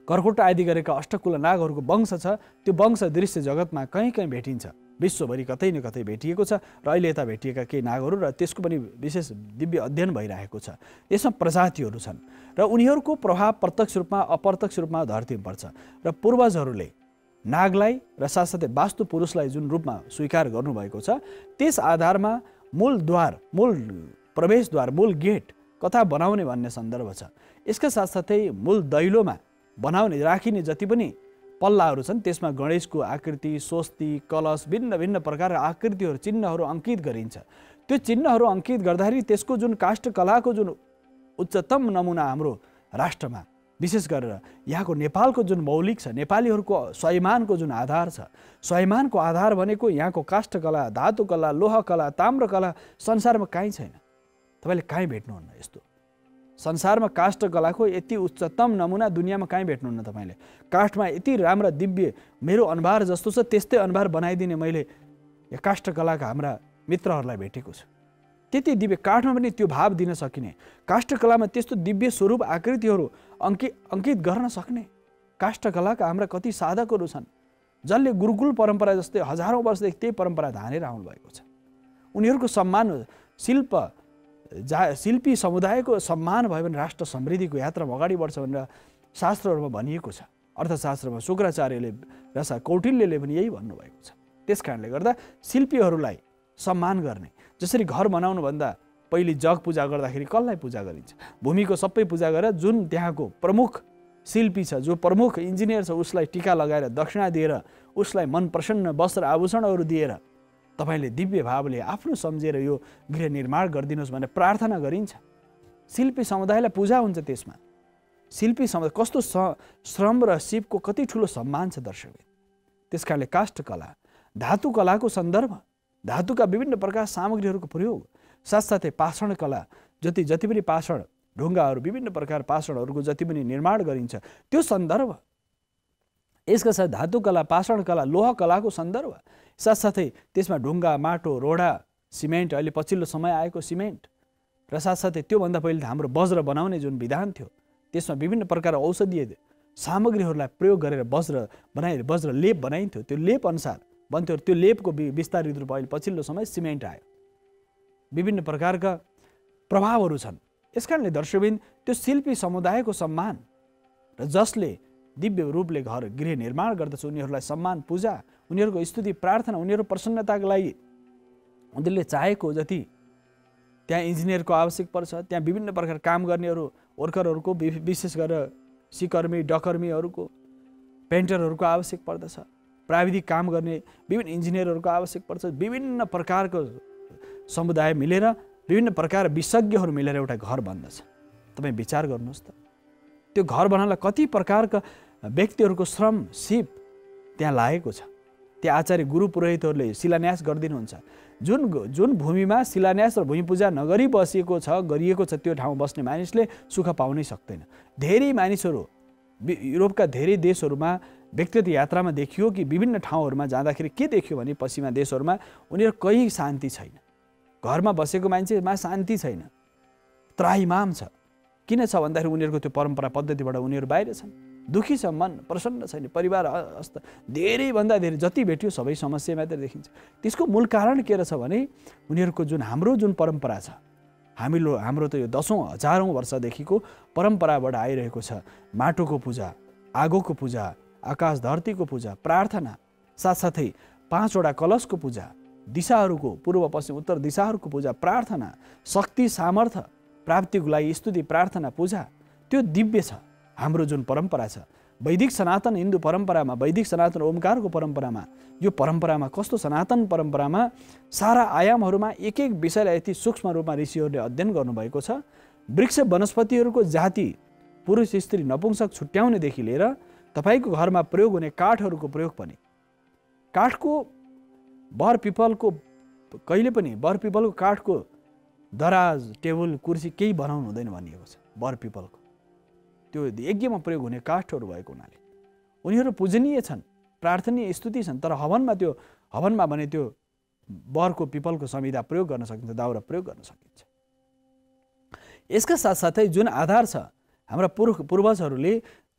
कर्कट आदि गरेका अष्टकुल नागहरूको वंश छ, त्यो वंश दृश्य जगतमा कहीँ कहीँ भेटिन्छ। विश्वभरि कतै न कतै भेटिएको छ र अहिले यता भेटिएका केही नागहरू र त्यसको पनि विशेष दिव्य अध्ययन भइरहेको छ। यसमा प्रजातिहरू छन् र उनीहरूको प्रभाव प्रत्यक्ष रूपमा अप्रत्यक्ष रूपमा धरतीमा पर्छ। र पूर्वजहरूले नागलाई र साथसाथै वास्तु पुरुषलाई जुन रूपमा स्वीकार गर्नुभएको छ, त्यस आधारमा मूल द्वार, मूल प्रवेशद्वार, मूल गेट कता बनाउने भन्ने सन्दर्भ छ। यसका साथसाथै मूल दैलोमा बनाउने, राखिने जति पनि पल्लाहरू छन् त्यसमा गणेशको आकृति, स्वस्ति, कलश, भिन्न भिन्न प्रकारका आकृतिहरू, चिन्हहरू अङ्कित गरिन्छ। त्यो चिन्हहरू अङ्कित गर्दाखेरि त्यसको जुन काष्ठकलाको जुन उच्चतम नमुना हाम्रो राष्ट्रमा, विशेष गरेर यहाँको नेपालको जुन मौलिक छ, नेपालीहरूको स्वाभिमानको जुन आधार छ, स्वाभिमानको आधार भनेको यहाँको काष्ठकला, धातुकला, लोहकला, ताम्रकला संसारमा कहीँ छैन। तपाईँले कहीँ भेट्नुहुन्न यस्तो। संसारमा काष्ठकलाको यति उच्चतम नमुना दुनियाँमा कहीँ भेट्नुहुन्न तपाईँले। काठमा यति राम्रा दिव्य, मेरो अनुहार जस्तो छ त्यस्तै अनुहार बनाइदिने मैले या काष्ठकलाका हाम्रा मित्रहरूलाई भेटेको छु। त्यति दिव्य, काठमा पनि त्यो भाव दिन सकिने, काष्ठकलामा त्यस्तो दिव्य स्वरूप आकृतिहरू अङ्कित गर्न सक्ने काष्ठकलाका हाम्रा कति साधकहरू छन्, जसले गुरुकुल परम्परा जस्तै हजारौँ वर्षदेखि त्यही परम्परा धानेर आउनुभएको छ। उनीहरूको सम्मान, शिल्पी समुदायको सम्मान भयो भने राष्ट्र समृद्धिको यात्रामा अगाडि बढ्छ भनेर शास्त्रहरूमा भनिएको छ। अर्थशास्त्रमा शुक्राचार्यले र कौटिल्यले पनि यही भन्नुभएको छ। त्यस कारणले गर्दा शिल्पीहरूलाई सम्मान गर्ने, जसरी घर बनाउनुभन्दा पहिले जग पूजा गर्दाखेरि कसलाई पूजा गरिन्छ? भूमिको सबै पूजा गरेर जुन त्यहाँको प्रमुख शिल्पी छ, जो प्रमुख इन्जिनियर छ, उसलाई टीका लगाएर दक्षिणा दिएर उसलाई मन प्रसन्न वस्त्र आभूषणहरू दिएर तपाईँले दिव्य भावले आफ्नो सम्झेर यो गृह निर्माण गरिदिनुहोस् भनेर प्रार्थना गरिन्छ। शिल्पी समुदायलाई पूजा हुन्छ त्यसमा। शिल्पी समुदाय कस्तो श्रम र सिपको कति ठुलो सम्मान छ दर्शक। त्यस कारणले काष्ठकला, धातुकलाको सन्दर्भ, धातुका विभिन्न प्रकार सामग्रीहरूको प्रयोग, साथसाथै पाषाण कला, जति पनि पाषाण ढुङ्गाहरू, विभिन्न प्रकार पाषाणहरूको जति पनि निर्माण गरिन्छ त्यो सन्दर्भ, यसका साथ धातुकला, पाषाण कला, लोह कलाको सन्दर्भ, साथसाथै त्यसमा ढुङ्गा, माटो, रोडा, सिमेन्ट, अहिले पछिल्लो समय आएको सिमेन्ट, र साथसाथै त्योभन्दा पहिले हाम्रो वज्र बनाउने जुन विधान थियो, त्यसमा विभिन्न प्रकार औषधीय सामग्रीहरूलाई प्रयोग गरेर वज्र लेप बनाइन्थ्यो। त्यो लेप अनुसार बन्थ्यो। त्यो लेपको विस्तारित रूप अहिले पछिल्लो समय सिमेन्ट आयो। विभिन्न प्रकारका प्रभावहरू छन् यसकारणले दर्शकबिन त्यो शिल्पी समुदायको सम्मान र जसले दिव्य रूपले घर गृह निर्माण गर्दछ उनीहरूलाई सम्मान पूजा उनीहरूको स्तुति प्रार्थना उनीहरू प्रसन्नताको लागि उनीहरूले चाहेको जति त्यहाँ इन्जिनियरको आवश्यक पर्छ त्यहाँ विभिन्न प्रकार काम गर्नेहरू वर्करहरूको विशेष गरेर सिकर्मी डकर्मीहरूको पेन्टरहरूको आवश्यक पर्दछ प्राविधिक काम गर्ने विभिन्न इन्जिनियरहरूको आवश्यक पर्छ विभिन्न प्रकारको समुदाय मिलेर विभिन्न प्रकार विशेषज्ञहरू मिलेर एउटा घर बन्दछ तपाईँ विचार गर्नुहोस् त त्यो घर बनाउनलाई कति प्रकारका व्यक्तिहरूको श्रम सिप त्यहाँ लागेको छ त्यहाँ आचार्य गुरु पुरोहितहरूले शिलान्यास गरिदिनुहुन्छ जुन भूमिमा शिलान्यास र भूमि पूजा नगरी बसिएको छ गरिएको छ त्यो ठाउँमा बस्ने मानिसले सुख पाउनै सक्दैन धेरै मानिसहरू युरोपका धेरै देशहरूमा व्यक्तिगत यात्रामा देखियो कि विभिन्न ठाउँहरूमा जाँदाखेरि के देखियो भने पश्चिमा देशहरूमा उनीहरू कहीँ शान्ति छैन घरमा बसेको मान्छेमा शान्ति छैन त्राहिमाम छ किन छ भन्दाखेरि उनीहरूको त्यो परम्परा पद्धतिबाट उनीहरू बाहिर छन् दुखी छ मन प्रसन्न छैन परिवार अवस्था धेरैभन्दा धेरै जति भेट्यो सबै समस्या मात्र देखिन्छ त्यसको मूल कारण के रहेछ भने उनीहरूको हाम्रो जुन परम्परा छ हाम्रो त यो दशौं हजारौं वर्षदेखिको परम्पराबाट आइरहेको छ माटोको पूजा आगोको पूजा आकाश धरतीको पूजा प्रार्थना साथसाथै 5 वटा कलशको पूजा दिशाहरूको पूर्व पश्चिम उत्तर दिशाहरूको पूजा प्रार्थना शक्ति सामर्थ्य प्राप्तिको लागि स्तुति प्रार्थना पूजा त्यो दिव्य छ हाम्रो जुन परम्परा छ वैदिक सनातन हिन्दू परम्परामा वैदिक सनातन ओमकारको परम्परामा यो परम्परामा कस्तो सनातन परम्परामा सारा आयामहरूमा एक एक विषयलाई यति सूक्ष्म रूपमा ऋषिहरूले अध्ययन गर्नुभएको छ वृक्ष वनस्पतिहरूको जाति पुरुष स्त्री नपुंसक छुट्याउनेदेखि लिएर तपाईको घरमा प्रयोग हुने काठहरूको प्रयोग पनि काठको बर पिपलको कहिले पनि बर पिपलको काठको दराज टेबल कुर्सी केही बनाउनु हुँदैन भनिएको छ बर पिपलको त्यो यज्ञमा प्रयोग हुने काठहरू भएको हुनाले उनीहरू पूजनीय छन् प्रार्थनीय स्तुति छन् तर हवनमा भने त्यो बरको पिपलको संविधा प्रयोग गर्न सकिन्छ दाउरा प्रयोग गर्न सकिन्छ यसका साथसाथै जुन आधार छ हाम्रा पूर्वजहरूले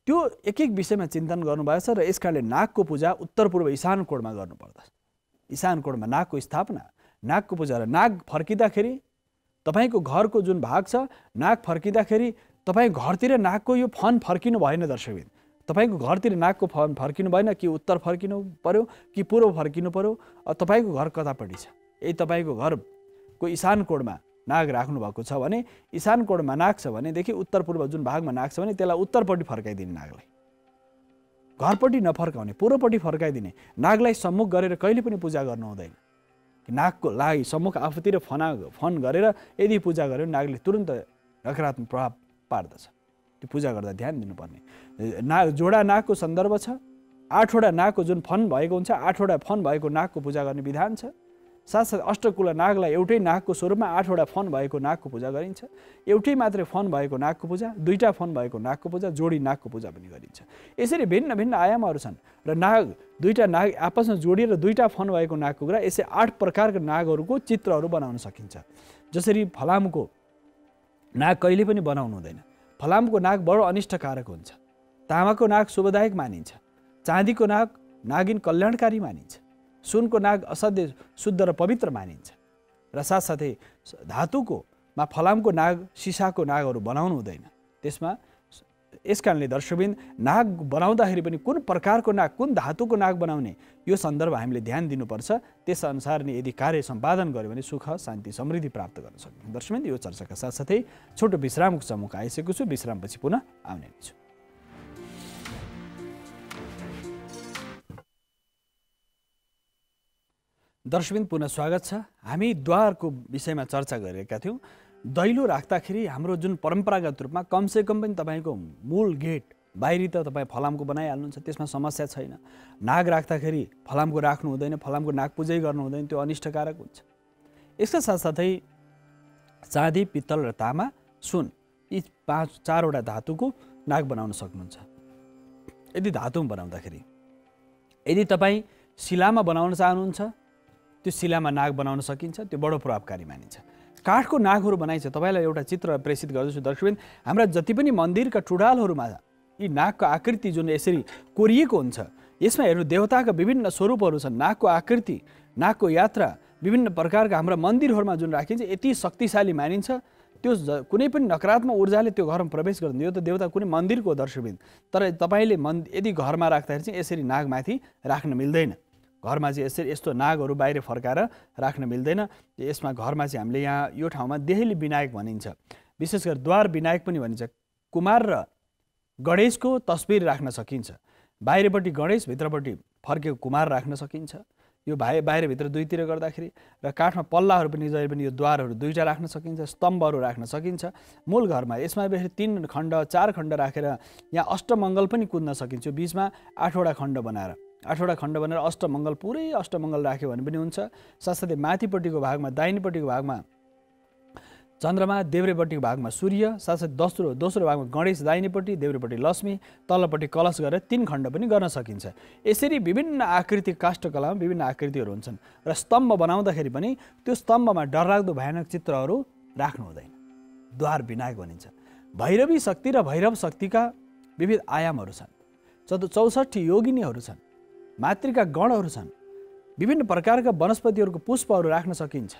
त्यो एक एक विषयमा चिन्तन गर्नुभएको छ र यसकारणले नागको पूजा उत्तर पूर्व ईशान कोणमा गर्नुपर्दछ ईशान कोणमा नागको स्थापना नागको पूजा र नाग फर्किँदाखेरि तपाईको घरको जुन भाग छ नाग फर्किँदाखेरि तपाईँ घरतिर नागको यो फन फर्किनु भएन दर्शकबिन तपाईको घरतिर नागको फन फर्किनु भएन कि उत्तर फर्किनु पर्यो कि पूर्व फर्किनु पर्यो तपाईको घर कतापट्टि छ यही तपाईको घरको ईशान कोणमा नाग राख्नु भएको छ भने ईशान कोणमा नाग छ भनेदेखि उत्तर पूर्व जुन भागमा नाग छ भने त्यसलाई उत्तरपट्टि फर्काइदिने नागलाई घरपट्टि नफर्काउने पूर्वपट्टि फर्काइदिने नागलाई सम्मुख गरेर कहिले पनि पूजा गर्नु हुँदैन नागको लागि सम्मुख आफूतिर फन गरेर यदि पूजा गर्यो नागले तुरन्त नकारात्मक प्रभाव पार्दछ त्यो पूजा गर्दा ध्यान दिनुपर्ने नाग जोडा नागको सन्दर्भ छ 8 वटा नागको जुन फन भएको हुन्छ 8 वटा फन भएको नागको पूजा गर्ने विधान छ साथसाथै अष्टकुल नागलाई एउटै नागको स्वरूपमा 8 वटा फन भएको नागको पूजा गरिन्छ एउटै मात्रै फन भएको नागको पूजा दुईटा फन भएको नागको पूजा जोडी नागको पूजा पनि गरिन्छ यसरी भिन्न भिन्न आयामहरू छन् र नाग दुईटा नाग आपसमा जोडिएर दुईटा फन भएको नागको कुरा यसै 8 प्रकारका नागहरूको चित्रहरू बनाउन सकिन्छ जसरी फलामको नाग कहिले पनि बनाउनु हुँदैन फलामको नाग बडो अनिष्टकारक हुन्छ तामाको नाग शुभदायक मानिन्छ चाँदीको नाग नागिन कल्याणकारी मानिन्छ सुनको नाग असाध्य शुद्ध र पवित्र मानिन्छ र साथसाथै धातुको फलामको नाग सिसाको नागहरू बनाउनु हुँदैन त्यसमा यसकारणले दर्शकबिन नाग बनाउँदाखेरि पनि कुन प्रकारको नाग कुन धातुको नाग बनाउने यो सन्दर्भ हामीले ध्यान दिनुपर्छ त्यसअनुसार नै यदि कार्य सम्पादन गर्यो भने सुख शान्ति समृद्धि प्राप्त गर्न सकिन्छ दर्शकबिन यो चर्चाका साथसाथै छोटो विश्रामको समूह आइसकेको छु विश्रामपछि पुनः आउने छु दर्शकबिन पुनः स्वागत छ हामी द्वारको विषयमा चर्चा गरेका थियौं दैलो राख्दाखेरि हाम्रो जुन परम्परागत रूपमा कमसे कम पनि तपाईको मूल गेट बाहिरी त तपाईँ फलामको बनाइहाल्नुहुन्छ त्यसमा समस्या छैन नाग राख्दाखेरि फलामको राख्नु हुँदैन फलामको नाग पूजै गर्नु हुँदैन त्यो अनिष्टकारक हुन्छ यसका साथसाथै चाँदी पित्तल र तामा सुन यी 4 वटा धातुको नाग बनाउन सक्नुहुन्छ यदि धातुमा बनाउँदाखेरि यदि तपाईँ शिलामा बनाउन चाहनुहुन्छ त्यो शिलामा नाग बनाउन सकिन्छ त्यो बडो प्रभावकारी मानिन्छ काठको नागहरू बनाइन्छ तपाईलाई एउटा चित्र प्रेषित गर्दैछु दर्शकबिन हाम्रा जति पनि मन्दिरका टुडालहरूमा यी नागको आकृति जुन यसरी कोरिएको हुन्छ यसमा हेर्नु देवताका विभिन्न स्वरूपहरू छन् नागको आकृति नागको यात्रा विभिन्न प्रकारका हाम्रा मन्दिरहरूमा जुन राखिन्छ यति शक्तिशाली मानिन्छ त्यो कुनै पनि नकारात्मक ऊर्जाले त्यो घरमा प्रवेश गर्दैन। यो त देवता कुनै मन्दिरको दर्शकबिन, तर तपाईँले यदि घरमा राख्दाखेरि चाहिँ यसरी नागमाथि राख्न मिल्दैन। घरमा चाहिँ यसरी यस्तो नागहरू बाहिर फर्काएर राख्न मिल्दैन। यसमा घरमा चाहिँ हामीले यहाँ यो ठाउँमा देहेली विनायक भनिन्छ, विशेष गरी द्वार विनायक पनि भनिन्छ। कुमार र गणेशको तस्बिर राख्न सकिन्छ। बाहिरपट्टि गणेश, भित्रपट्टि फर्केको कुमार राख्न सकिन्छ। यो बाहिरभित्र दुईतिर गर्दाखेरि र काठमा पल्लाहरू पनि जहिले पनि यो द्वारहरू दुईवटा राख्न सकिन्छ, स्तम्भहरू राख्न सकिन्छ मूल घरमा। यसमा फेरि 3 खण्ड 4 खण्ड राखेर यहाँ अष्टमङ्गल पनि कुद्न सकिन्छ। बिचमा 8वटा खण्ड बनाएर अष्टमङ्गल, पुरै अष्टमङ्गल राख्यो भने पनि हुन्छ। साथसाथै माथिपट्टिको भागमा, दाहिनेपट्टिको भागमा चन्द्रमा, देब्रेपट्टिको भागमा सूर्य, साथसाथै दोस्रो भागमा गणेश, दाहिनेपट्टि, देब्रेपट्टि लक्ष्मी, तल्लोपट्टि कलश गरेर 3 खण्ड पनि गर्न सकिन्छ। यसरी विभिन्न आकृति, काष्ठकलामा विभिन्न आकृतिहरू हुन्छन् र स्तम्भ बनाउँदाखेरि पनि त्यो स्तम्भमा डरलाग्दो भयानक चित्रहरू राख्नु हुँदैन। द्वार विनायक भनिन्छ। भैरवी शक्ति र भैरव शक्तिका विविध आयामहरू छन्। 64 योगिनीहरू छन्, मातृका गणहरू छन्, विभिन्न प्रकारका वनस्पतिहरूको पुष्पहरू राख्न सकिन्छ।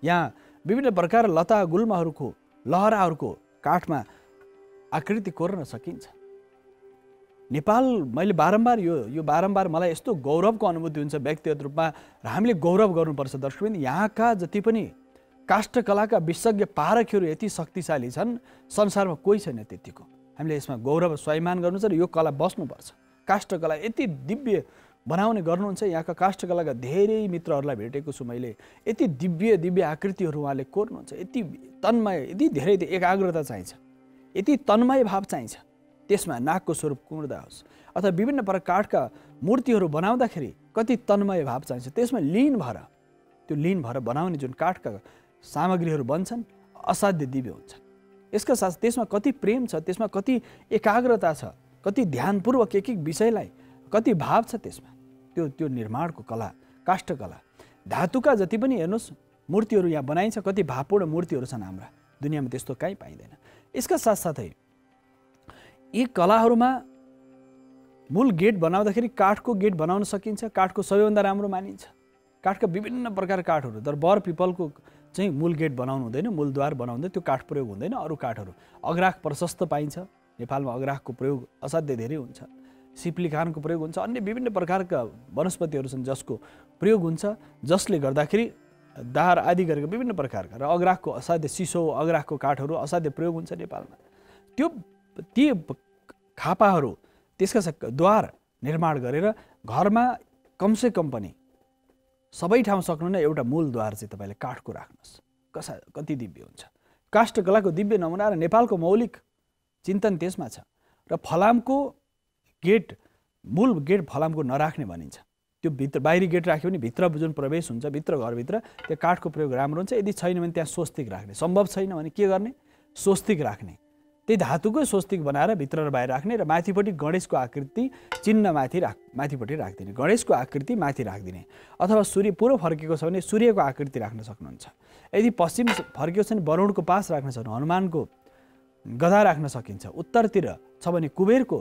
यहाँ विभिन्न प्रकार लता गुल्महरूको, लहराहरूको काठमा आकृति कोर्न सकिन्छ। नेपाल, मैले बारम्बार यो बारम्बार मलाई यस्तो गौरवको अनुभूति हुन्छ व्यक्तिगत रूपमा, र हामीले गौरव गर्नुपर्छ दर्शकबिन। यहाँका जति पनि काष्ठकलाका विशेषज्ञ पारखीहरू यति शक्तिशाली छन्, संसारमा कोही छैन त्यतिको। हामीले यसमा गौरव स्वाभिमान गर्नु छ र यो कला बस्नुपर्छ। काष्ठकला यति दिव्य बनाउने गर्नुहुन्छ। यहाँका काष्ठकलाका धेरै मित्रहरूलाई भेटेको छु मैले। यति दिव्य आकृतिहरू उहाँले कोर्नुहुन्छ। यति तन्मय, यति धेरै एकाग्रता चाहिन्छ, यति तन्मय भाव चाहिन्छ। त्यसमा नागको स्वरूप कुर्दा होस् अथवा विभिन्न प्रकार काठका मूर्तिहरू बनाउँदाखेरि कति तन्मय भाव चाहिन्छ। त्यसमा लीन भएर बनाउने जुन काठका सामग्रीहरू बन्छन्, असाध्य दिव्य हुन्छ। यसका साथ त्यसमा कति प्रेम छ, त्यसमा कति एकाग्रता छ, कति ध्यानपूर्वक एक विषयलाई कति भाव छ त्यसमा। त्यो निर्माणको कला, काष्ठकला, धातुका जति पनि हेर्नुहोस् मूर्तिहरू यहाँ बनाइन्छ, कति भावपूर्ण मूर्तिहरू छन्। हाम्रा दुनियाँमा त्यस्तो कहीँ पाइँदैन। यसका साथसाथै यी कलाहरूमा मूल गेट बनाउँदाखेरि काठको गेट बनाउन सकिन्छ। काठको सबैभन्दा राम्रो मानिन्छ। काठका विभिन्न प्रकार काठहरू, तर बर पिपलको चाहिँ मूल गेट बनाउनु हुँदैन, मूल द्वार बनाउँदै त्यो काठ प्रयोग हुँदैन। अरू काठहरू, अग्राख प्रशस्त पाइन्छ नेपालमा, अग्राखको प्रयोग असाध्य धेरै हुन्छ। सिप्लिकानको प्रयोग हुन्छ। अन्य विभिन्न प्रकारका वनस्पतिहरू छन् जसको प्रयोग हुन्छ, जसले गर्दाखेरि दार आदि गरेको विभिन्न प्रकारका र अग्राखको असाध्य, सिसो अग्राखको काठहरू असाध्य प्रयोग हुन्छ नेपालमा। ती खापाहरू, त्यसका द्वार निर्माण गरेर घरमा कमसेकम पनि सबै ठाउँ सक्नु नै एउटा मूल द्वार चाहिँ तपाईँले काठको राख्नुहोस्। कति दिव्य हुन्छ। काष्ठकलाको दिव्य नमुना र नेपालको मौलिक चिन्तन त्यसमा छ। र फलामको गेट, मूल गेट फलामको नराख्ने भनिन्छ। त्यो भित्र बाहिरी गेट राख्यो भने भित्र जुन प्रवेश हुन्छ, भित्र घरभित्र त्यो काठको प्रयोग राम्रो हुन्छ। यदि छैन भने त्यहाँ स्वस्तिक राख्ने, सम्भव छैन भने के गर्ने, स्वस्तिक राख्ने। त्यही धातुकै स्वस्तिक बनाएर भित्र र बाहिर राख्ने र माथिपट्टि गणेशको आकृति चिन्ह माथिपट्टि राखिदिने, गणेशको आकृति माथि राखिदिने। अथवा सूर्य पूर्व फर्केको छ भने सूर्यको आकृति राख्न सक्नुहुन्छ। यदि पश्चिम फर्केको छ भने वरुणको पास राख्न सक्नु, हनुमानको गदा राख्न सकिन्छ। उत्तरतिर छ भने कुबेरको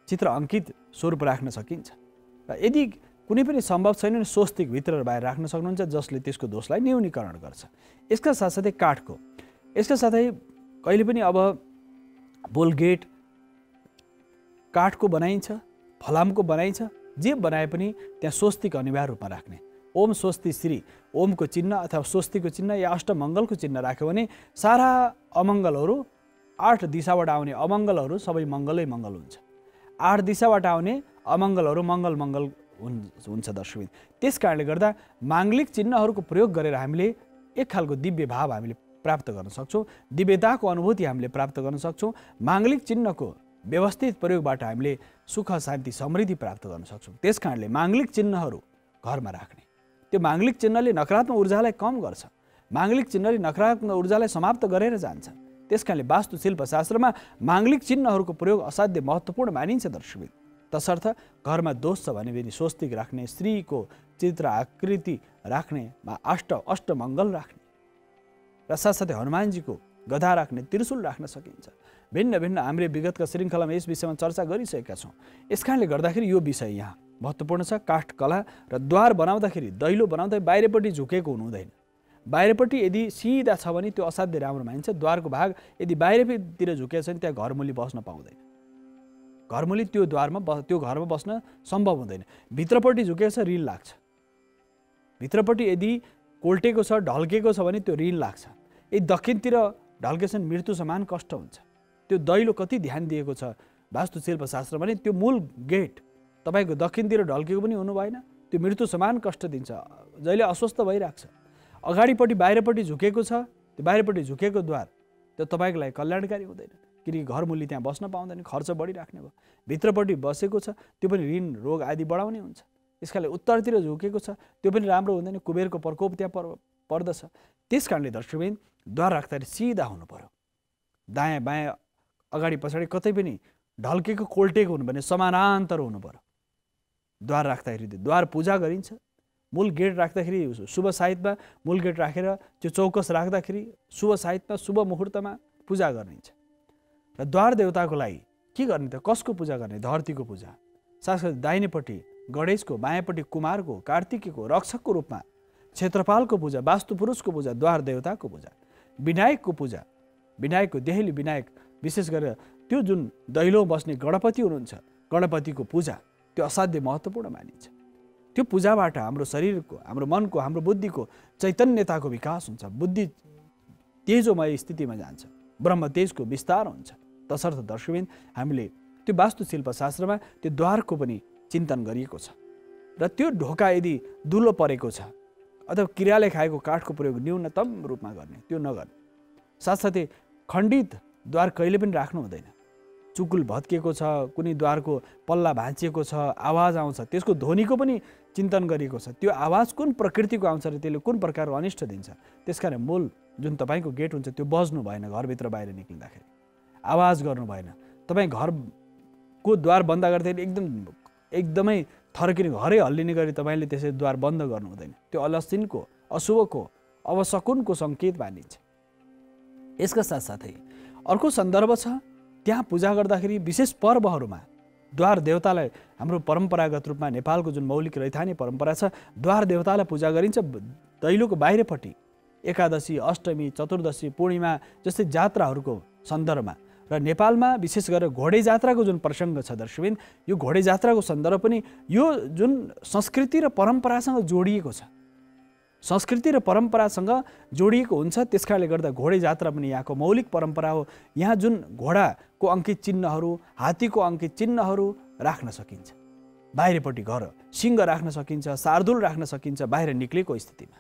चित्र अङ्कित स्वरूप राख्न सकिन्छ। र यदि कुनै पनि सम्भव छैन भने स्वस्तिक भित्र र बाहिर राख्न सक्नुहुन्छ, जसले त्यसको दोषलाई न्यूनीकरण गर्छ। यसका साथसाथै काठको, यसका साथै कहिले पनि अब बोलगेट काठको बनाइन्छ, फलामको बनाइन्छ, जे बनाए पनि त्यहाँ स्वस्तिक अनिवार्य रूपमा राख्ने। ओम स्वस्ति श्री, ओमको चिन्ह अथवा स्वस्तिको चिन्ह या अष्टमङ्गलको चिन्ह राख्यो भने सारा अमङ्गलहरू, 8 दिशाबाट आउने अमङ्गलहरू सबै मङ्गलै मङ्गल हुन्छ। 8 दिशाबाट आउने अमङ्गलहरू मङ्गल हुन्छ दर्शकबिन। त्यस कारणले गर्दा माङ्गलिक चिन्हहरूको प्रयोग गरेर हामीले एक खालको दिव्य भाव हामीले प्राप्त गर्न सक्छौँ, दिव्यताको अनुभूति हामीले प्राप्त गर्न सक्छौँ। माङ्गलिक चिन्हको व्यवस्थित प्रयोगबाट हामीले सुख, शान्ति, समृद्धि प्राप्त गर्न सक्छौँ। त्यस कारणले माङ्गलिक चिन्हहरू घरमा राख्ने, त्यो माङ्गलिक चिन्हले नकारात्मक ऊर्जालाई कम गर्छ, माङ्गलिक चिन्हले नकारात्मक ऊर्जालाई समाप्त गरेर जान्छ। त्यस कारणले वास्तुशिल्पशास्त्रमा माङ्गलिक चिन्हहरूको प्रयोग असाध्य महत्त्वपूर्ण मानिन्छ दर्शकबिन। तसर्थ घरमा दोष छ भने पनि स्वस्तिक राख्ने, श्रीको चित्र आकृति राख्ने, अष्टमङ्गल राख्ने र साथसाथै हनुमानजीको गदा राख्ने, त्रिशूल राख्न सकिन्छ। भिन्न भिन्न हामीले विगतका श्रृङ्खलामा यस विषयमा चर्चा गरिसकेका छौँ। यस कारणले गर्दाखेरि यो विषय यहाँ महत्त्वपूर्ण छ। काठ कला र द्वार बनाउँदाखेरि, दैलो बनाउँदा बाहिरपट्टि झुकेको हुनु हुँदैन, बाहिरपट्टि यदि सिधा छ भने त्यो असाध्यै राम्रो मानिन्छ। द्वारको भाग यदि बाहिरतिर झुकेको छ भने त्यहाँ घरमुली बस्न पाउँदैन। घरमुली त्यो घरमा बस्न सम्भव हुँदैन। भित्रपट्टि झुकेको छ ऋण लाग्छ। भित्रपट्टि यदि कोल्टेको छ ढल्केको छ भने त्यो ऋण लाग्छ। यदि दक्षिणतिर ढल्केछ भने मृत्यु समान कष्ट हुन्छ। त्यो दैलो कति ध्यान दिएको छ वास्तुशिल्पशास्त्र भने त्यो मूल गेट तपाईँको दक्षिणतिर ढल्केको पनि हुनु भएन, त्यो मृत्यु समान कष्ट दिन्छ, जहिले अस्वस्थ भइरहेको छ। अगाडिपट्टि बाहिरपट्टि झुकेको छ, त्यो बाहिरपट्टि झुकेको द्वार त्यो तपाईँको लागि कल्याणकारी हुँदैन, किनकि घरमुली त्यहाँ बस्न पाउँदैन, खर्च बढिराख्ने भयो। भित्रपट्टि बसेको छ त्यो पनि ऋण रोग आदि बढाउने हुन्छ। यसकारणले उत्तरतिर झुकेको छ त्यो पनि राम्रो हुँदैन, कुबेरको प्रकोप त्यहाँ पर्दछ। त्यस कारणले दर्शकबिन द्वार राख्दाखेरि सिधा हुनु पर्यो। दायाँ बायाँ अगाडि पछाडि कतै पनि ढल्केको कोल्टेको हुनु भने समानान्तर हुनु पर्यो। द्वार राख्दाखेरि द्वार पूजा गरिन्छ। मूल गेट राख्दाखेरि शुभ साहित्यमा मूल गेट राखेर त्यो चौकस राख्दाखेरि शुभ साहित्यमा शुभ मुहुर्तमा पूजा गरिन्छ। र द्वार देवताको लागि के गर्ने त? कसको पूजा गर्ने? धरतीको पूजा। साथसाथै दाहिनेपट्टि गणेशको, बायाँपट्टि कुमारको, कार्तिकीको, रक्षकको रूपमा क्षेत्रपालको पूजा, वास्तु पुरुषको पूजा, द्वार देवताको पूजा, विनायकको पूजा। विनायकको देहली विनायक विशेष गरेर त्यो जुन दैलो बस्ने गणपति हुनुहुन्छ, गणपतिको पूजा त्यो असाध्यै महत्त्वपूर्ण मानिन्छ। त्यो पूजाबाट हाम्रो शरीरको, हाम्रो मनको, हाम्रो बुद्धिको चैतन्यताको विकास हुन्छ। बुद्धि तेजोमय स्थितिमा जान्छ, ब्रह्म तेजको विस्तार हुन्छ। तसर्थ दर्शकबिन हामीले त्यो वास्तुशिल्पशास्त्रमा त्यो द्वारको पनि चिन्तन गरिएको छ। र त्यो ढोका यदि दुलो परेको छ अथवा किराले खाएको काठको प्रयोग न्यूनतम रूपमा गर्ने, त्यो नगर्ने। साथसाथै खण्डित द्वार कहिले पनि राख्नु हुँदैन। चुकुल भत्किएको छ, कुनै द्वारको पल्ला भाँचिएको छ, आवाज आउँछ, त्यसको ध्वनिको पनि चिन्तन गरिएको छ। त्यो आवाज कुन प्रकृतिको आउँछ र त्यसले कुन प्रकारको अनिष्ट दिन्छ। त्यसकारण मूल जुन तपाईँको गेट हुन्छ त्यो बज्नु भएन। घरभित्र बाहिर निक्लिँदाखेरि आवाज गर्नु भएन। तपाईँ घरको द्वार बन्द गर्दाखेरि एकदमै थर्किने, घरै हल्लिने गरी तपाईँले त्यसरी द्वार बन्द गर्नु हुँदैन। त्यो अलसिनको, अशुभको, अवशकुनको सङ्केत मानिन्छ। यसका साथसाथै अर्को सन्दर्भ छ, त्यहाँ पूजा गर्दाखेरि विशेष पर्वहरूमा द्वार देवतालाई, हाम्रो परम्परागत रूपमा नेपालको जुन मौलिक रैथाने परम्परा छ, द्वार देवतालाई पूजा गरिन्छ दैलोको बाहिरपट्टि। एकादशी, अष्टमी, चतुर्दशी, पूर्णिमा जस्तै जात्राहरूको सन्दर्भमा। र नेपालमा विशेष गरेर घोडे जात्राको जुन प्रसङ्ग छ दर्शकबिन, यो घोडे जात्राको सन्दर्भ पनि यो जुन संस्कृति र परम्परासँग जोडिएको छ, संस्कृति र परम्परासँग जोडिएको हुन्छ। त्यसकारणले गर्दा घोडे जात्रा पनि यहाँको मौलिक परम्परा हो। यहाँ जुन घोडाको अङ्कित चिन्हहरू, हात्तीको अङ्कित चिन्हहरू राख्न सकिन्छ। बाहिरपट्टि घर सिंह राख्न सकिन्छ, शार्दुल राख्न सकिन्छ बाहिर निक्लेको स्थितिमा।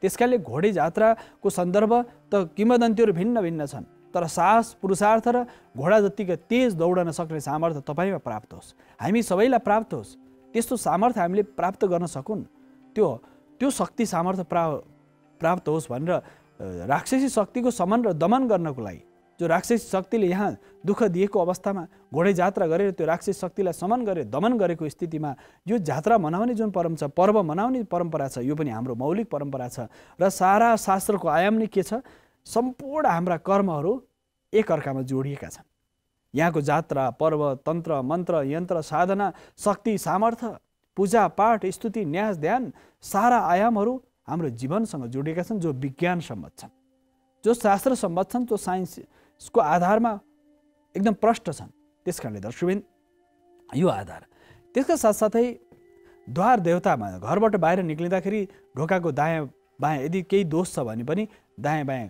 त्यसकारणले घोडे जात्राको सन्दर्भ त किंवदन्तीहरू भिन्न भिन्न छन्, तर साहस, पुरुषार्थ र घोडा जतिको तेज दौडन सक्ने सामर्थ्य तपाईँमा प्राप्त होस्, हामी सबैलाई प्राप्त होस्। त्यस्तो सामर्थ्य हामीले प्राप्त गर्न सकुन्, त्यो शक्ति सामर्थ्य प्राप्त होस् भनेर राक्षसी शक्तिको समन र दमन गर्नको लागि, जो राक्षसी शक्तिले यहाँ दुःख दिएको अवस्थामा घोडे जात्रा गरेर त्यो राक्षसी शक्तिलाई समन गरेर दमन गरेको स्थितिमा यो जात्रा मनाउने जुन परम्परा छ, पर्व मनाउने परम्परा छ, यो पनि हाम्रो मौलिक परम्परा छ। र सारा शास्त्रको आयाम नै के छ? सम्पूर्ण हाम्रा कर्महरू एकअर्कामा जोडिएका छन्। यहाँको जात्रा, पर्व, तन्त्र, मन्त्र, यन्त्र, साधना, शक्ति, सामर्थ्य, पूजा, पाठ, स्तुति, न्यास, ध्यान, सारा आयामहरू हाम्रो जीवनसँग जोडिएका छन्, जो विज्ञान सम्मत छन्, जो शास्त्र सम्मत छन्, जो साइन्सको आधारमा एकदम प्रष्ट छन्। त्यस कारणले दर्शकबिन यो आधार। त्यसका साथसाथै द्वार देवतामा घरबाट बाहिर निक्लिँदाखेरि ढोकाको दायाँ बायाँ यदि केही दोष छ भने पनि दायाँ बायाँ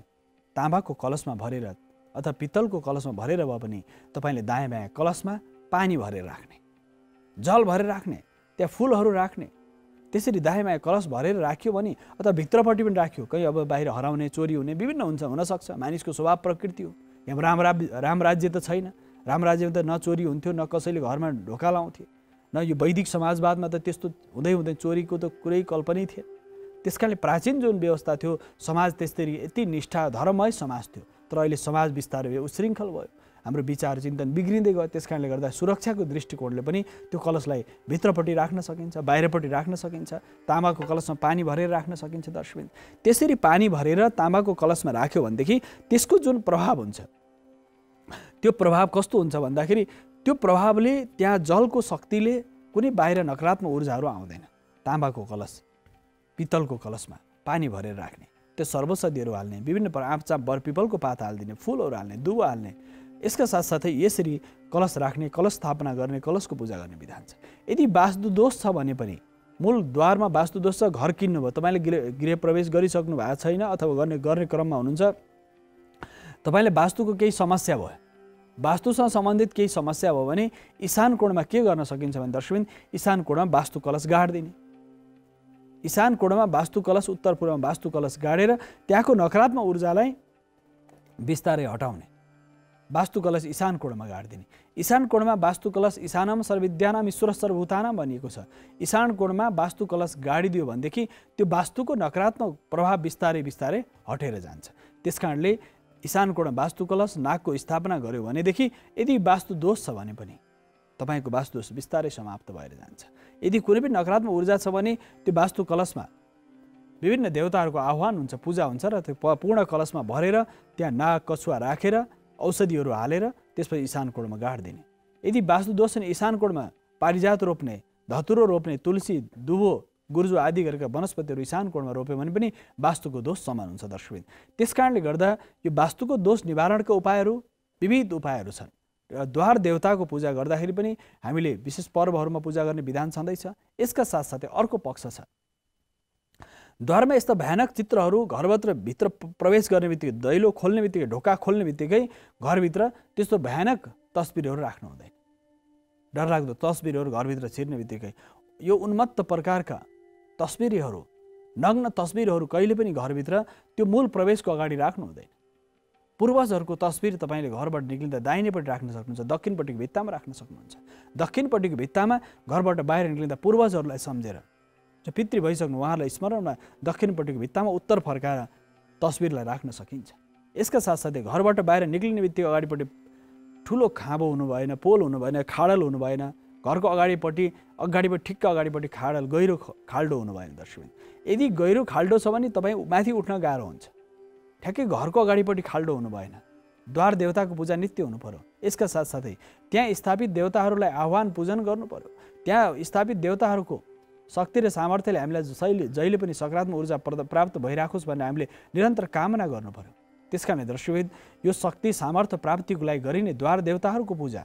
ताँबाको कलशमा भरेर अथवा पित्तलको कलशमा भरेर भए पनि तपाईँले दायाँ बायाँ कलशमा पानी भरेर राख्ने, जल भरेर राख्ने, त्यहाँ फुलहरू राख्ने। त्यसरी दायाँ बायाँ कलश भरेर राख्यो भने अथवा भित्रपट्टि पनि राख्यो, कहीँ अब बाहिर हराउने, चोरी हुने विभिन्न हुनसक्छ। मानिसको स्वभाव प्रकृति हो। यहाँ राम राज्य त छैन। राम राज्यमा त न चोरी हुन्थ्यो, न कसैले घरमा ढोका लाउँथ्यो, न यो वैदिक समाजवादमा त त्यस्तो हुँदै चोरीको त कुरै कल्पनै थिएन। त्यसकारणले प्राचीन जुन व्यवस्था थियो, समाज त्यसरी यति निष्ठा धर्ममय समाज थियो। तर अहिले समाज बिस्तारै भयो, उशृङ्खल भयो, हाम्रो विचार चिन्तन बिग्रिँदै गयो। त्यसकारणले गर्दा सुरक्षाको दृष्टिकोणले पनि त्यो कलशलाई भित्रपट्टि राख्न सकिन्छ, बाहिरपट्टि राख्न सकिन्छ। ताँबाको कलशमा पानी भरेर राख्न सकिन्छ। दर्शकबिन त्यसरी पानी भरेर ताँबाको कलशमा राख्यो भनेदेखि त्यसको जुन प्रभाव हुन्छ, त्यो प्रभाव कस्तो हुन्छ भन्दाखेरि त्यो प्रभावले त्यहाँ जलको शक्तिले कुनै बाहिर नकारात्मक ऊर्जाहरू आउँदैन। ताँबाको कलश, पित्तलको कलशमा पानी भरेर राख्ने, त्यो सर्वौषधिहरू हाल्ने, विभिन्न आँपचाप बरपिपलको पात हालिदिने, फुलहरू हाल्ने, दुबो हाल्ने। यसका साथसाथै यसरी कलश राख्ने, कलश स्थापना गर्ने, कलशको पूजा गर्ने विधान छ। यदि वास्तु दोष छ भने पनि, मूल द्वारमा वास्तु दोष छ, घर किन्नुभयो, तपाईँले गृह प्रवेश गरिसक्नु भएको छैन अथवा गर्ने क्रममा हुनुहुन्छ, तपाईँले वास्तुको केही समस्या भयो, वास्तुसँग सम्बन्धित केही समस्या भयो भने ईशान कोणमा के गर्न सकिन्छ भने दर्शकबिन, ईशान कोणमा वास्तु कलश गाड्दिने। ईशान कोणमा वास्तु कलश, उत्तर पूर्वमा वास्तु कलश गाडेर त्यहाँको नकारात्मक ऊर्जालाई बिस्तारै हटाउने। वास्तु कलश ईशान कोणमा गाडिदिने। ईशान कोणमा वास्तु कलश, ईशानम सर्वविद्यानाम ईश्वर सर्वभूतानाम भनिएको छ। ईशान कोणमा वास्तु कलश गाडिदियो भनेदेखि त्यो वास्तुको नकारात्मक प्रभाव बिस्तारै बिस्तारै हटेर जान्छ। त्यसकारणले ईशान कोण वास्तु कलश, नागको स्थापना गर्यो भनेदेखि यदि वास्तु दोष छ भने पनि तपाईँको वास्तु दोष बिस्तारै समाप्त भएर जान्छ। यदि कुनै पनि नकारात्मक ऊर्जा छ भने त्यो वास्तु कलशमा विभिन्न देवताहरूको आह्वान हुन्छ, पूजा हुन्छ र त्यो पूर्ण कलशमा भरेर त्यहाँ नाग कछुवा राखेर औषधिहरू हालेर त्यसपछि ईशान कोणमा गाडिदिने। यदि वास्तु दोष छ भने ईशान कोणमा पारिजात रोप्ने, धतुरो रोप्ने, तुलसी, दुबो, गुर्जो आदि गरेका वनस्पतिहरू ईशान कोणमा रोप्यो भने पनि वास्तुको दोष समान हुन्छ दर्शकबिन। त्यसकारणले गर्दा यो वास्तुको दोष निवारणका उपायहरू विविध उपायहरू छन्। द्वार देवताको पूजा गर्दाखेरि पनि हामीले विशेष पर्वहरूमा पूजा गर्ने विधान छँदैछ। यसका साथसाथै अर्को पक्ष छ, द्वारमा यस्ता भयानक चित्रहरू भित्र प्रवेश गर्ने बित्तिकै, दैलो खोल्ने बित्तिकै, ढोका खोल्ने बित्तिकै घरभित्र त्यस्तो भयानक तस्बिरहरू राख्नु हुँदैन। डरलाग्दो तस्बिरहरू घरभित्र छिर्ने बित्तिकै, यो उन्मत्त प्रकारका तस्बिरहरू, नग्न तस्बिरहरू कहिले पनि घरभित्र त्यो मूल प्रवेशको अगाडि राख्नु हुँदैन। पूर्वजहरूको तस्बिर तपाईँले घरबाट निक्लिँदा दाहिनेपट्टि राख्न सक्नुहुन्छ, दक्षिणपट्टिको भित्तामा राख्न सक्नुहुन्छ। दक्षिणपट्टिको भित्तामा घरबाट बाहिर निक्लिँदा पूर्वजहरूलाई सम्झेर, जो पितृ भइसक्नु उहाँहरूलाई स्मरणमा दक्षिणपट्टिको भित्तामा उत्तर फर्काएर तस्बिरलाई राख्न सकिन्छ। यसका साथसाथै घरबाट बाहिर निक्लिने बित्तिकै अगाडिपट्टि ठुलो खाँबो हुनु भएन, पोल हुनु भएन, खाडल हुनु भएन। घरको अगाडिपट्टि ठिक्क अगाडिपट्टि खाडल, गहिरो खाल्डो हुनु भएन दर्शकबिन। यदि गहिरो खाल्डो छ भने तपाईँ माथि उठ्न गाह्रो हुन्छ। ठ्याक्कै घरको अगाडिपट्टि खाल्डो हुनु भएन। द्वार देवताको पूजा नित्य हुनु पर्यो। यसका साथसाथै त्यहाँ स्थापित देवताहरूलाई आह्वान पूजन गर्नु पर्यो। त्यहाँ स्थापित देवताहरूको शक्ति र सामर्थ्यले हामीलाई जहिले पनि सकारात्मक ऊर्जा प्राप्त भइराखोस् भनेर हामीले निरन्तर कामना गर्नु पर्यो। त्यसकारणले दर्शकबिन यो शक्ति सामर्थ्य प्राप्तिको लागि गरिने द्वार देवताहरूको पूजा,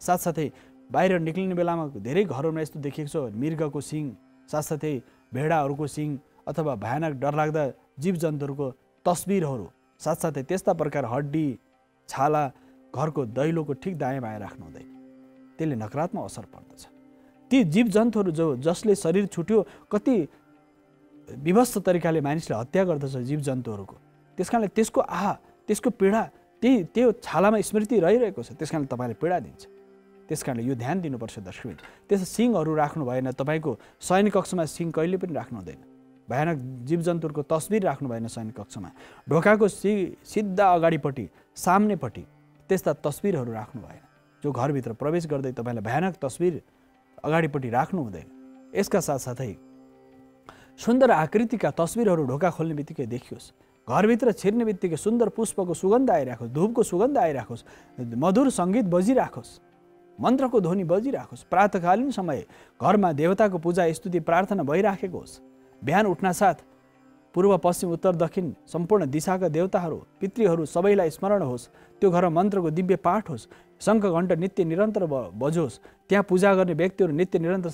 साथसाथै बाहिर निक्लिने बेलामा धेरै घरहरूमा यस्तो देखिएको छ, मृगको सिङ, साथसाथै भेडाहरूको सिङ अथवा भयानक डरलाग्दा जीवजन्तुहरूको तस्बिरहरू, साथसाथै त्यस्ता प्रकार हड्डी, छाला घरको दैलोको ठिक दायाँ बायाँ राख्नु हुँदैन। त्यसले नकारात्मक असर पर्दछ। ती जीवजन्तुहरू जसले शरीर छुट्यो, कति विभत्स तरिकाले मानिसले हत्या गर्दछ जीवजन्तुहरूको। त्यसकारणले त्यसको त्यसको पीडा त्यो छालामा स्मृति रहिरहेको छ। त्यसकारणले तपाईँले पीडा दिन्छ। त्यसकारणले यो ध्यान दिनुपर्छ दर्शकबिन। त्यस सिङहरू राख्नु भएन। तपाईँको शयन कक्षमा सिङ कहिले पनि राख्नु हुँदैन। भयानक जीवजन्तुहरूको तस्बिर राख्नु भएन शयन कक्षमा। ढोकाको सिधा अगाडिपट्टि, सामनेपट्टि त्यस्ता तस्बिरहरू राख्नु भएन। जो घरभित्र प्रवेश गर्दै तपाईँलाई भयानक तस्बिर अगाडिपट्टि राख्नु हुँदैन। यसका साथसाथै सुन्दर आकृतिका तस्बिरहरू ढोका खोल्ने बित्तिकै देखियोस्। घरभित्र छिर्ने बित्तिकै सुन्दर पुष्पको सुगन्ध आइराखोस्, धूपको सुगन्ध आइराखोस्, मधुर सङ्गीत बजिराखोस्, मन्त्रको ध्वनि बजिराखोस्। प्रातःकालीन समय घरमा देवताको पूजा स्तुति प्रार्थना भइराखेको होस्। बिहान उठ्नासाथ पूर्व पश्चिम उत्तर दक्षिण सम्पूर्ण दिशाका देवताहरू पितृहरू सबैलाई स्मरण होस्। त्यो घरमा मन्त्रको दिव्य पाठ होस्। शङ्ख घण्ट नित्य निरन्तर बजोस्। त्यहाँ पूजा गर्ने व्यक्तिहरू नित्य निरन्तर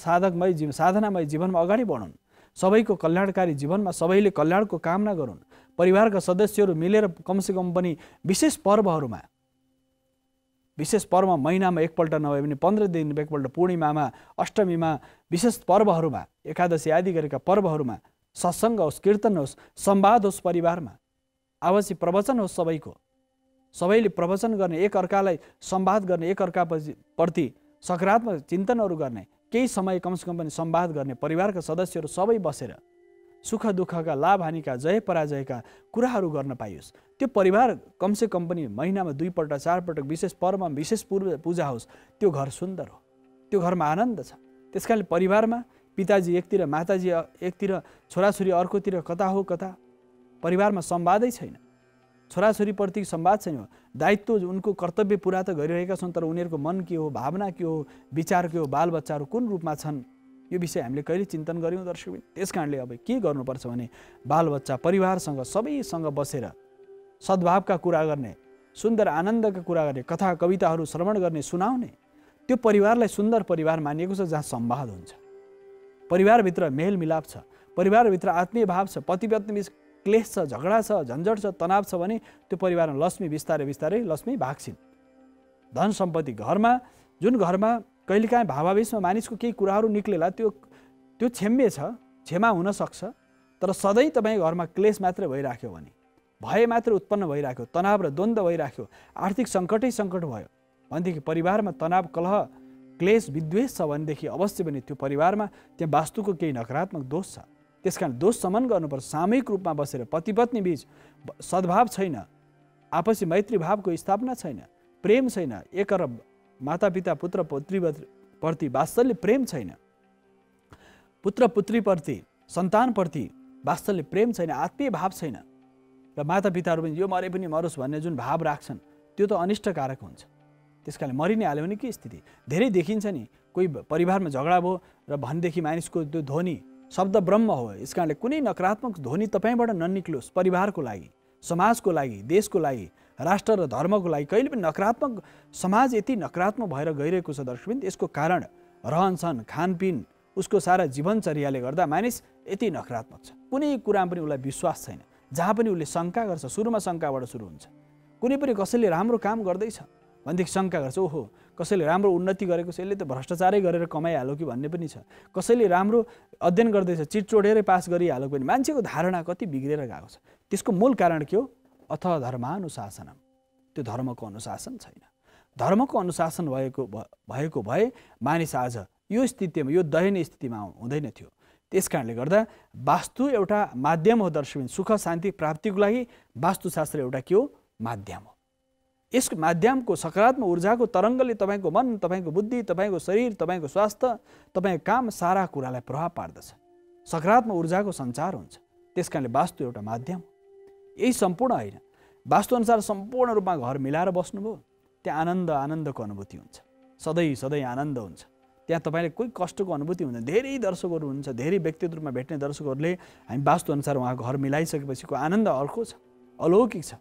साधनामय जीवनमा अगाडि बढुन्। सबैको कल्याणकारी जीवनमा सबैले कल्याणको कामना गरून्। परिवारका सदस्यहरू मिलेर कमसेकम पनि विशेष पर्वमा महिनामा एकपल्ट नभए पनि 15 दिन एकपल्ट, पूर्णिमामा, अष्टमीमा, विशेष पर्वहरूमा, एकादशी आदि गरेका पर्वहरूमा सत्सङ्ग होस्, कीर्तन होस्, संवाद होस्, परिवारमा आवश्यक प्रवचन होस्। सबैले प्रवचन गर्ने, एकअर्कालाई संवाद गर्ने, एकअर्काप्रति सकारात्मक चिन्तनहरू गर्ने, केही समय कमसेकम पनि संवाद गर्ने। परिवारका सदस्यहरू सबै बसेर सुख दुःखका, लाभ हानिका, जय पराजयका कुराहरू गर्न पाइयोस्। त्यो परिवार कमसेकम पनि महिनामा 2 पल्ट 4 पटक विशेष पर्वमा विशेष पूजा होस्। त्यो घर सुन्दर हो। त्यो घरमा आनन्द छ। त्यसकारणले परिवारमा पिताजी एकतिर, माताजी एकतिर, छोराछोरी अर्कोतिर, कता हो कता। परिवारमा संवादै छैन। छोराछोरीप्रति संवाद छैन। दायित्व, उनको कर्तव्य पुरा त गरिरहेका छन्, तर उनीहरूको मन के हो, भावना के हो, विचार के हो, बालबच्चाहरू कुन रूपमा छन्, यो विषय हामीले कहिले चिन्तन गऱ्यौँ दर्शकबिन? त्यस कारणले अब के गर्नुपर्छ भने बालबच्चा परिवारसँग सबैसँग बसेर सद्भावका कुरा गर्ने, सुन्दर आनन्दका कुरा गर्ने, कथा कविताहरू श्रवण गर्ने, सुनाउने, त्यो परिवारलाई सुन्दर परिवार मानिएको छ जहाँ संवाद हुन्छ, परिवारभित्र मेलमिलाप छ, परिवारभित्र आत्मीय भाव छ, पति पत्नी बीच क्लेश छ, झगडा छ, झन्झट छ, तनाव छ भने त्यो परिवारमा लक्ष्मी बिस्तारै बिस्तारै लक्ष्मी भाग्छिन्। धन सम्पत्ति घरमा, जुन घरमा कहिलेकाहीँ भावावेशमा मानिसको केही कुराहरू निक्लेला त्यो क्षम्य छ, क्षमा हुन सक्छ, तर सधैँ तपाईँ घरमा क्लेश मात्रै भइराख्यो भने, भय मात्र उत्पन्न भइराख्यो, तनाव र द्वन्द्व भइराख्यो, आर्थिक सङ्कटै सङ्कट भयो भनेदेखि परिवारमा तनाव, कलह, क्लेश, विद्वेष छ भनेदेखि अवश्य पनि त्यो परिवारमा त्यहाँ वास्तुको केही नकारात्मक दोष छ। त्यसकारण दोष शमन गर्नुपर्छ। सामूहिक रूपमा बसेर पति पत्नी बीच सद्भाव छैन, आपसी मैत्री भावको स्थापना छैन, प्रेम छैन, एक अर्ब मातापिता पुत्र पुत्रीप्रति वात्सल्य प्रेम छैन, पुत्र पुत्रीप्रति सन्तानप्रति वात्सल्य प्रेम छैन, आत्मीय भाव छैन र मातापिताहरू पनि यो मरे पनि मरोस् भन्ने जुन भाव राख्छन् त्यो त अनिष्टकारक हुन्छ। त्यसकारण मरि नै हाल्यो भने के स्थिति? धेरै देखिन्छ नि, कोही परिवारमा झगडा भयो र भनेदेखि मानिसको त्यो ध्वनि शब्द ब्रह्म हो। यस कारणले कुनै नकारात्मक ध्वनि तपाईँबाट ननिक्लोस्। परिवारको लागि, समाजको लागि, देशको लागि, राष्ट्र र धर्मको लागि कहिले पनि नकारात्मक, समाज यति नकारात्मक भएर गइरहेको छ दर्शकबिन। यसको कारण रहनसहन, खानपिन, उसको सारा जीवनचर्याले गर्दा मानिस यति नकारात्मक छ। कुनै कुरामा पनि उसलाई विश्वास छैन, जहाँ पनि उसले शङ्का गर्छ। सुरुमा शङ्काबाट सुरु हुन्छ। कुनै पनि कसैले राम्रो काम गर्दैछ भनेदेखि शङ्का गर्छ, ओहो कसैले राम्रो उन्नति गरेको छ, यसले त भ्रष्टाचारै गरेर कमाइहाल्यो कि भन्ने पनि छ। कसैले राम्रो अध्ययन गर्दैछ, चिट चोडेरै पास गरिहाल्यो पनि। मान्छेको धारणा कति बिग्रेर गएको छ। त्यसको मूल कारण के हो? अथवा धर्मानुशासनम। त्यो धर्मको अनुशासन छैन। धर्मको अनुशासन भएको भए मानिस आज यो स्थितिमा, यो दयनीय स्थितिमा हुँदैन थियो। त्यस कारणले गर्दा वास्तु एउटा माध्यम हो दर्शकबिन। सुख शान्ति प्राप्तिको लागि वास्तुशास्त्र एउटा के हो? माध्यम हो। यस माध्यमको सकारात्मक ऊर्जाको तरङ्गले तपाईँको मन, तपाईँको बुद्धि, तपाईँको शरीर, तपाईँको स्वास्थ्य, तपाईँको काम, सारा कुरालाई प्रभाव पार्दछ। सकारात्मक ऊर्जाको सञ्चार हुन्छ। त्यस कारणले वास्तु एउटा माध्यम हो। यही सम्पूर्ण होइन। वास्तुअनुसार सम्पूर्ण रूपमा घर मिलाएर बस्नुभयो, त्यहाँ आनन्दको अनुभूति हुन्छ। सधैँ आनन्द हुन्छ। त्यहाँ तपाईँले कोही कष्टको अनुभूति हुँदैन। धेरै दर्शकहरू हुन्छ, धेरै व्यक्तिगत रूपमा भेट्ने दर्शकहरूले हामी वास्तुअनुसार उहाँको घर मिलाइसकेपछिको आनन्द अर्को छ, अलौकिक छ।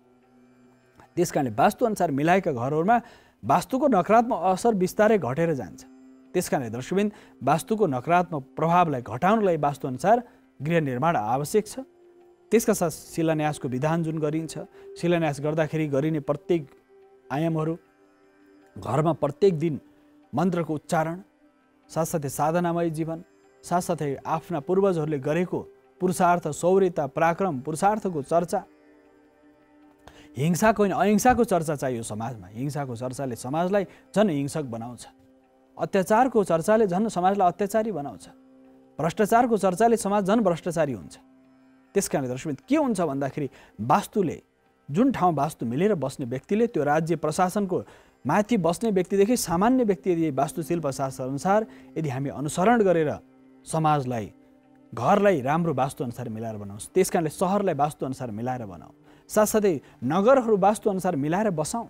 त्यस कारणले वास्तुअनुसार मिलाएका घरहरूमा वास्तुको नकारात्मक असर बिस्तारै घटेर जान्छ। त्यस कारणले दर्शकबिन वास्तुको नकारात्मक प्रभावलाई घटाउनलाई वास्तुअनुसार गृह निर्माण आवश्यक छ। त्यसका साथ शिलान्यासको विधान जुन गरिन्छ, शिलान्यास गर्दाखेरि गरिने प्रत्येक आयामहरू, घरमा प्रत्येक दिन मन्त्रको उच्चारण, साथसाथै साधनामय जीवन, साथसाथै आफ्ना पूर्वजहरूले गरेको पुरुषार्थ, शौर्यता, पराक्रम, पुरुषार्थको चर्चा, हिंसाको होइन अहिंसाको चर्चा चाहियो समाजमा। हिंसाको चर्चाले समाजलाई झन् हिंसक बनाउँछ। अत्याचारको चर्चाले झन् समाजलाई अत्याचारी बनाउँछ। भ्रष्टाचारको चर्चाले समाज झन् भ्रष्टाचारी हुन्छ। त्यस कारणले दर्शकबिन के हुन्छ भन्दाखेरि वास्तुले, जुन ठाउँ वास्तु मिलेर बस्ने व्यक्तिले त्यो राज्य प्रशासनको माथि बस्ने व्यक्तिदेखि सामान्य व्यक्ति यदि वास्तुशिल्प शास्त्र अनुसार यदि हामी अनुसरण गरेर समाजलाई, घरलाई राम्रो वास्तुअनुसार मिलाएर बनाउँछ। त्यस कारणले सहरलाई वास्तुअनुसार मिलाएर बनाऊ, साथसाथै नगरहरू वास्तुअनुसार मिलाएर बसाउँ।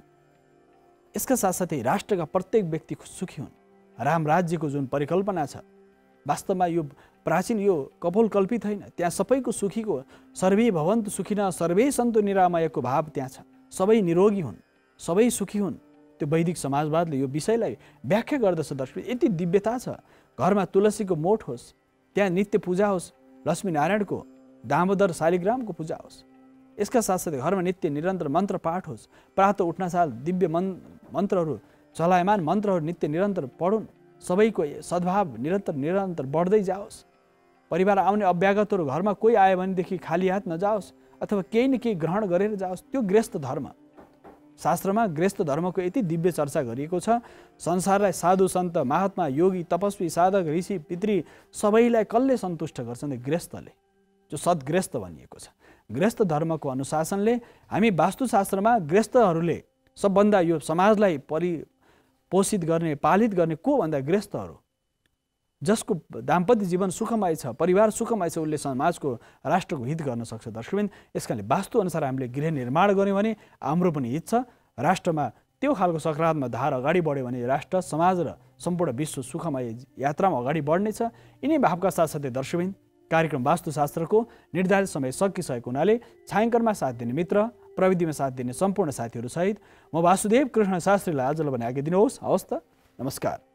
यसका साथसाथै राष्ट्रका प्रत्येक व्यक्ति सुखी हुन्। राम राज्यको जुन परिकल्पना छ वास्तवमा यो प्राचीन, यो कपोलकल्पित होइन। त्यहाँ सबैको सुखीको, सर्वे भवन्तु सुखिनः सर्वे सन्तु निरामयको भाव त्यहाँ छ। सबै निरोगी हुन्, सबै सुखी हुन्। त्यो वैदिक समाजवादले यो विषयलाई व्याख्या गर्दछ दर्शक। यति दिव्यता छ। घरमा तुलसीको मोठ होस्, त्यहाँ नित्य पूजा होस्, लक्ष्मीनारायणको, दामोदर शालिग्रामको पूजा होस्। यसका साथसाथै घरमा नित्य निरन्तर मन्त्र पाठ होस्। प्रातः उठ्नसाथ दिव्य मन्त्रहरू, चलायमान मन्त्रहरू नित्य निरन्तर पढुन्। सबैको सद्भाव निरन्तर बढ्दै जाओस्। परिवार आउने अभ्यागतहरू घरमा कोही आयो भनेदेखि खाली हात नजाओस्, अथवा केही न केही ग्रहण गरेर जाओस्। त्यो गृहस्थ धर्म। शास्त्रमा गृहस्थ धर्मको यति दिव्य चर्चा गरिएको छ। संसारलाई साधु सन्त, महात्मा, योगी, तपस्वी, साधक, ऋषि, पितृ सबैलाई कसले सन्तुष्ट गर्छन्? गृहस्थले, जो सद्गृहस्थ भनिएको छ। गृहस्थ धर्मको अनुशासनले हामी वास्तुशास्त्रमा गृहस्थहरूले सबभन्दा यो समाजलाई पोषित गर्ने, पालित गर्ने को भन्दा गृहस्थहरू। जसको दाम्पत्य जीवन सुखमय छ, परिवार सुखमय छ, उसले समाजको, राष्ट्रको हित गर्न सक्छ दर्शकबिन। यसकारणले वास्तुअनुसार हामीले गृह निर्माण गऱ्यौँ भने हाम्रो पनि हित छ। राष्ट्रमा त्यो खालको सकारात्मक धार अगाडि बढ्यो भने राष्ट्र, समाज र सम्पूर्ण विश्व सुखमय यात्रामा अगाडि बढ्नेछ। यिनै भावका साथसाथै दर्शकबिन कार्यक्रम वास्तुशास्त्रको निर्धारित समय सकिसकेको हुनाले छायाङ्कनमा साथ दिने मित्र, प्रविधिमा साथ दिने सम्पूर्ण साथीहरू सहित म वासुदेव कृष्ण शास्त्रीलाई आजलाई भने आज्ञा दिनुहोस्। हवस् त, नमस्कार।